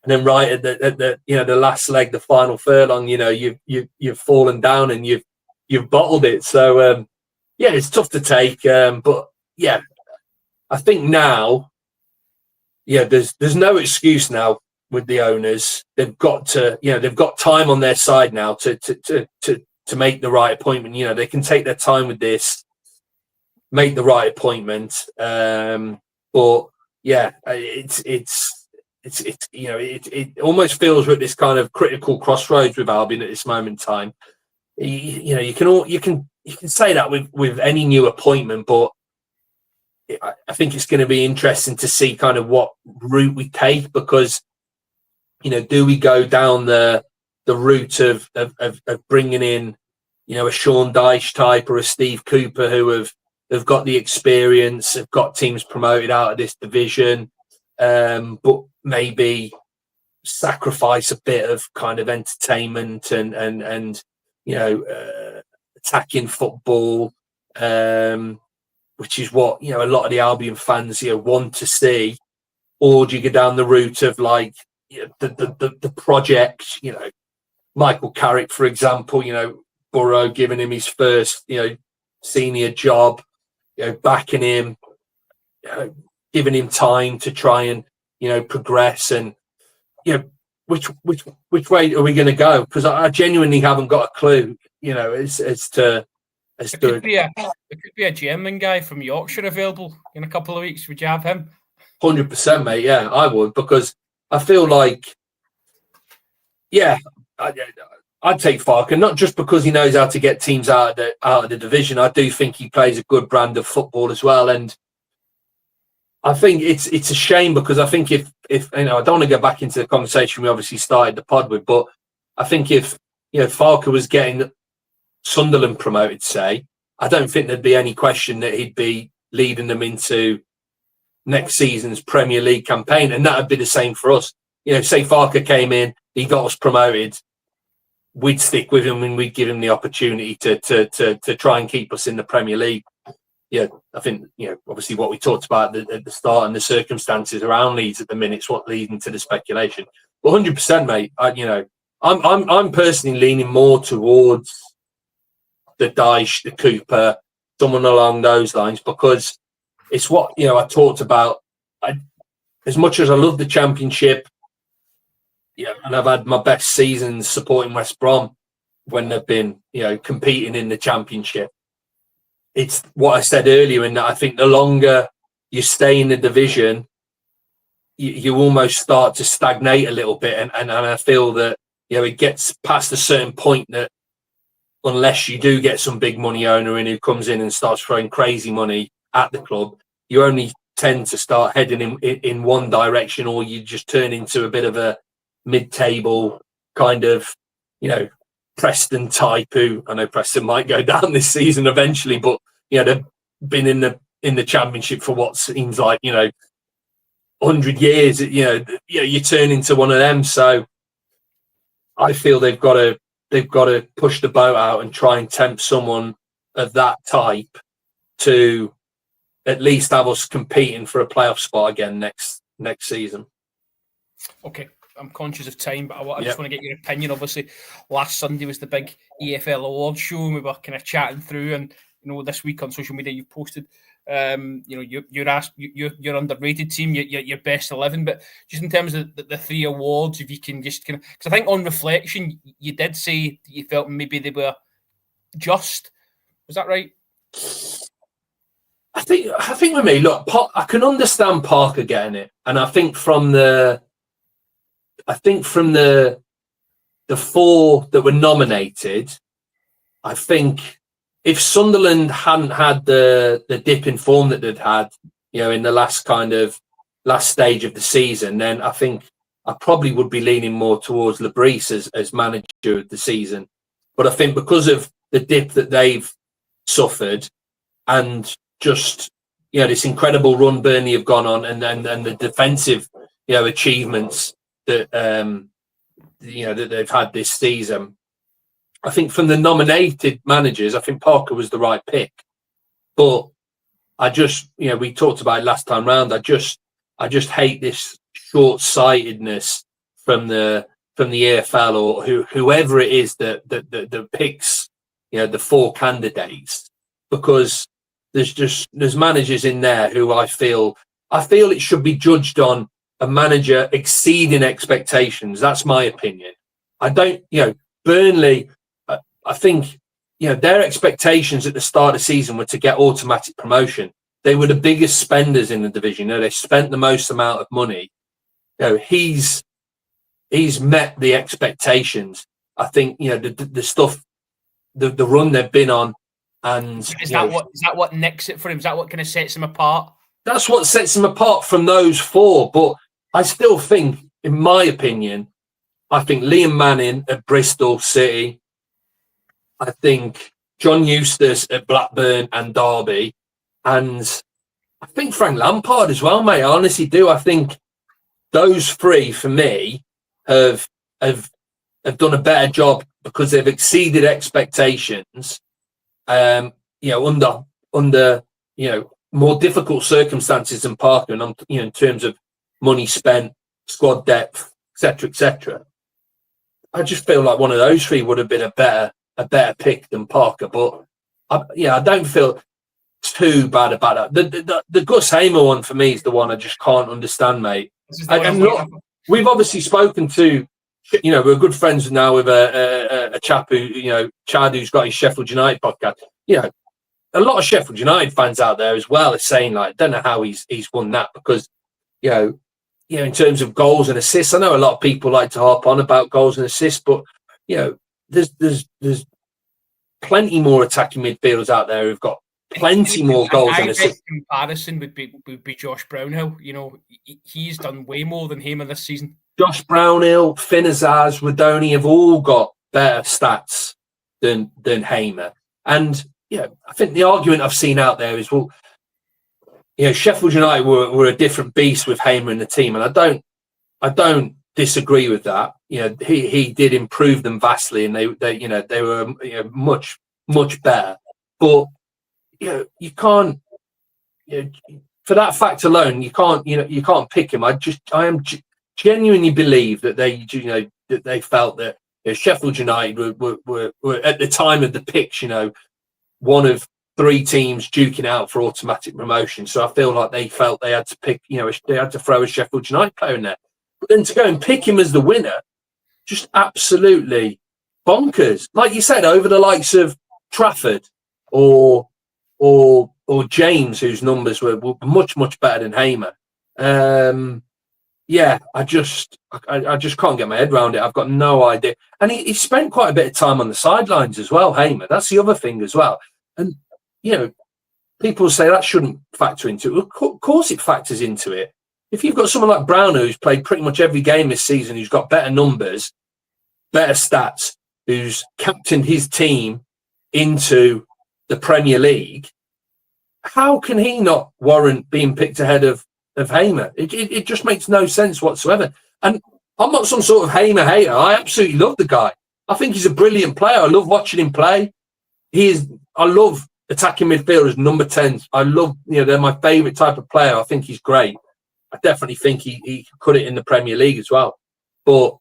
and then right at the last leg, the final furlong, you've fallen down and you've bottled it. So yeah, it's tough to take, but yeah, I think now, there's no excuse now with the owners. They've got time on their side now to make the right appointment. They can take their time with this, make the right appointment. But yeah, it almost feels we're at this kind of critical crossroads with Albion at this moment in time. You can say that with any new appointment, but I think it's going to be interesting to see kind of what route we take, because do we go down the route of bringing in, a Sean Dyche type or a Steve Cooper who have got the experience, have got teams promoted out of this division, but maybe sacrifice a bit of kind of entertainment and attacking football, which is what a lot of the Albion fans want to see, or do you go down the route of like the project, Michael Carrick, for example, Burrow giving him his first, senior job, backing him, giving him time to try and, progress, and, which way are we going to go? Because I genuinely haven't got a clue, as to. There could be a German guy from Yorkshire available in a couple of weeks. Would you have him? 100%, mate. Yeah, I would, because I feel like, I'd take Farke, not just because he knows how to get teams out of the division. I do think he plays a good brand of football as well, and I think it's a shame, because I think if I don't want to go back into the conversation we obviously started the pod with, but I think if Farke was getting Sunderland promoted, say, I don't think there'd be any question that he'd be leading them into next season's Premier League campaign, and that would be the same for us. Say Farke came in, he got us promoted, we'd stick with him and we'd give him the opportunity to try and keep us in the Premier League. Yeah, I think obviously what we talked about at the start and the circumstances around Leeds at the minute is what leading to the speculation. But 100%, mate. I'm personally leaning more towards the Dyche, the Cooper, someone along those lines, because it's what I talked about. As much as I love the Championship, and I've had my best seasons supporting West Brom when they've been competing in the Championship. It's what I said earlier, in that I think the longer you stay in the division, you almost start to stagnate a little bit, and I feel that it gets past a certain point that unless you do get some big money owner in who comes in and starts throwing crazy money at the club, you only tend to start heading in one direction, or you just turn into a bit of a mid-table kind of, Preston type, who I know Preston might go down this season eventually, but they've been in the Championship for what seems like 100 years. You turn into one of them. So I feel they've got to push the boat out and try and tempt someone of that type to at least have us competing for a playoff spot again next season. Okay. I'm conscious of time, but I just want to get your opinion. Obviously, last Sunday was the big EFL Awards show, and we were kind of chatting through. And this week on social media, you've posted, your underrated team, your best 11. But just in terms of the three awards, if you can just because I think on reflection, you did say that you felt maybe they were just. Was that right? I think with me, look, I can understand Parker getting it, and I think from the four that were nominated, I think if Sunderland hadn't had the dip in form that they'd had, in the last stage of the season, then I think I probably would be leaning more towards Lebris as manager of the season. But I think because of the dip that they've suffered, and just this incredible run Burnley have gone on, and the defensive achievements that that they've had this season, I think from the nominated managers, I think Parker was the right pick. But I just we talked about it last time round. I just hate this short-sightedness from the EFL or whoever it is that picks the four candidates, because there's managers in there who I feel it should be judged on a manager exceeding expectations. That's my opinion. I don't, Burnley, I think, their expectations at the start of the season were to get automatic promotion. They were the biggest spenders in the division. They spent the most amount of money. He's met the expectations. I think, the stuff, the run they've been on, and is that what nicks it for him? Is that what kind of sets him apart? That's what sets him apart from those four. But I still think, in my opinion, I think Liam Manning at Bristol City, I think John Eustace at Blackburn and Derby, and I think Frank Lampard as well, mate. I honestly do. I think those three, for me, have done a better job because they've exceeded expectations. Under more difficult circumstances than Parker, and in terms of money spent, squad depth, etc. I just feel like one of those three would have been a better pick than Parker. But I don't feel too bad about that. The Gus Hamer one for me is the one I just can't understand, mate. And look, we've obviously spoken to, we're good friends now with a chap who, Chad, who's got his Sheffield United podcast. A lot of Sheffield United fans out there as well are saying, like, don't know how he's won that, because, in terms of goals and assists, I know a lot of people like to harp on about goals and assists, but, there's plenty more attacking midfielders out there who've got plenty more goals and assists. Comparison would be Josh Brownhill. He's done way more than Hamer this season. Josh Brownhill, Finn Azaz, Radoni have all got better stats than Hamer. And I think the argument I've seen out there is, well, Sheffield United were a different beast with Hamer in the team, and I don't disagree with that. He did improve them vastly, and they were much better. But you can't, for that fact alone, you can't pick him. I genuinely believe that they felt that Sheffield United were at the time of the pitch, one of three teams duking out for automatic promotion. So I feel like they felt they had to pick, they had to throw a Sheffield United player in there. But then to go and pick him as the winner, just absolutely bonkers. Like you said, over the likes of Trafford or James, whose numbers were much better than Hamer. yeah, I just can't get my head around it. I've got no idea. And he spent quite a bit of time on the sidelines as well, Hamer. That's the other thing as well. And, people say that shouldn't factor into it. Of course it factors into it. If you've got someone like Brown who's played pretty much every game this season, who's got better numbers, better stats, who's captained his team into the Premier League, how can he not warrant being picked ahead of Hamer? It just makes no sense whatsoever. And I'm not some sort of Hamer hater. I absolutely love the guy. I think he's a brilliant player. I love watching him play. I love attacking midfielders, number 10s. I love, they're my favourite type of player. I think he's great. I definitely think he could it in the Premier League as well. But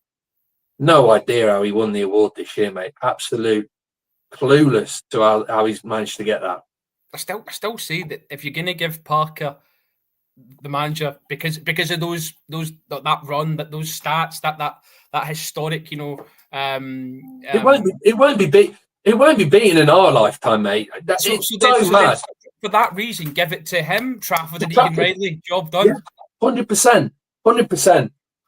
no idea how he won the award this year, mate. Absolute clueless to how he's managed to get that. I still say that if you're going to give Parker the manager because of that run, those stats, that historic, it won't be beaten in our lifetime, mate. That's so mad. For that reason, give it to him, Trafford and Egan Riley. Job done. 100%.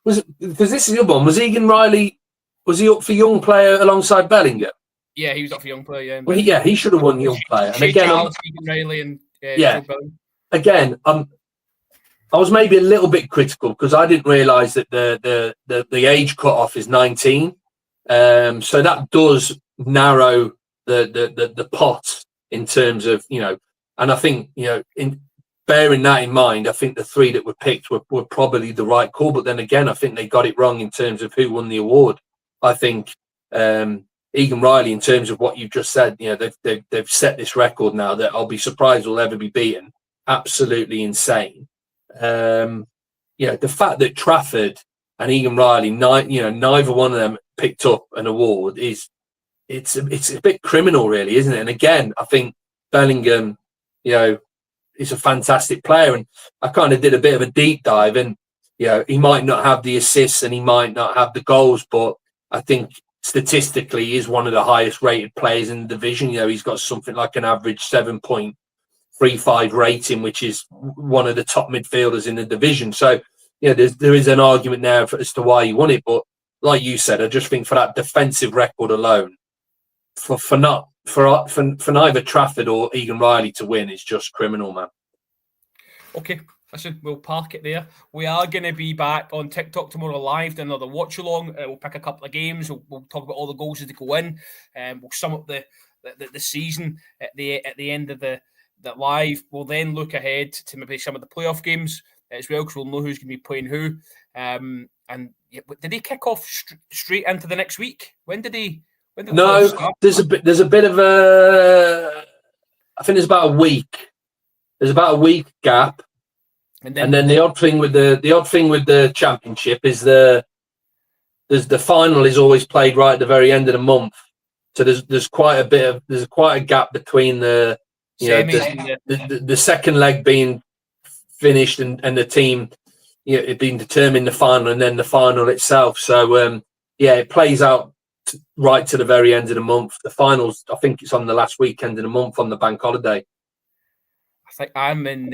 Was it, because this is the other one. Was Egan Riley? Was he up for young player alongside Bellingham? Yeah, he was up for young player. Yeah, well, he should have won young player. And again, Egan Riley and again, I was maybe a little bit critical because I didn't realise that the age cut-off is 19. So that does narrow the pot in terms of, and I think, in bearing that in mind, I think the three that were picked were probably the right call. But then again, I think they got it wrong in terms of who won the award. I think Egan Riley, in terms of what you've just said, they've set this record now that I'll be surprised will ever be beaten. Absolutely insane. The fact that Trafford and Egan Riley, neither one of them picked up an award it's a bit criminal, really, isn't it? And again, I think Bellingham, is a fantastic player, and I kind of did a bit of a deep dive, and he might not have the assists and he might not have the goals, but I think statistically he is one of the highest rated players in the division. He's got something like an average 7.35 rating, which is one of the top midfielders in the division. So there is an argument there as to why he won it, but like you said, I just think for that defensive record alone, for neither Trafford or Egan Riley to win is just criminal, man. Okay, listen, we'll park it there. We are going to be back on TikTok tomorrow live, doing another watch along. We'll pick a couple of games. We'll talk about all the goals as they go in. We'll sum up the season at the end of the live. We'll then look ahead to maybe some of the playoff games as well, because we'll know who's going to be playing who. And did they kick off straight into the next week? When did they? No, there's a bit of a. I think there's about a week. There's about a week gap, and then the odd thing with the championship is the final is always played right at the very end of the month. So there's quite a gap between the second leg being finished and the team it being determined the final, and then the final itself. So it plays out right to the very end of the month. The finals, I think it's on the last weekend of the month on the bank holiday. I think I'm in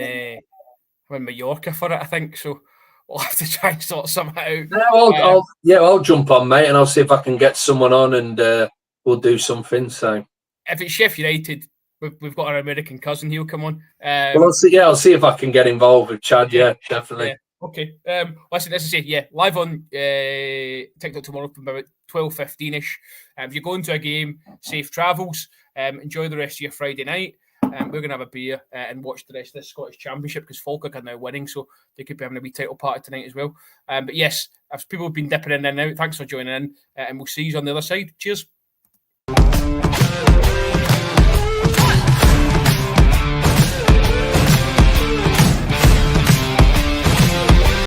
Mallorca for it, I think, so we'll have to try and sort something out. I'll jump on, mate, and I'll see if I can get someone on, and we'll do something. So if it's Sheffield United, we've got our American cousin, he'll come on. I'll see if I can get involved with Chad. Yeah, definitely. Yeah. Okay. Listen, as I say, live on TikTok tomorrow from about 12:15ish. If you're going to a game, safe travels. Enjoy the rest of your Friday night. We're going to have a beer and watch the rest of the Scottish Championship, because Falkirk are now winning, so they could be having a wee title party tonight as well. But yes, as people have been dipping in and out, thanks for joining in, and we'll see you on the other side. Cheers.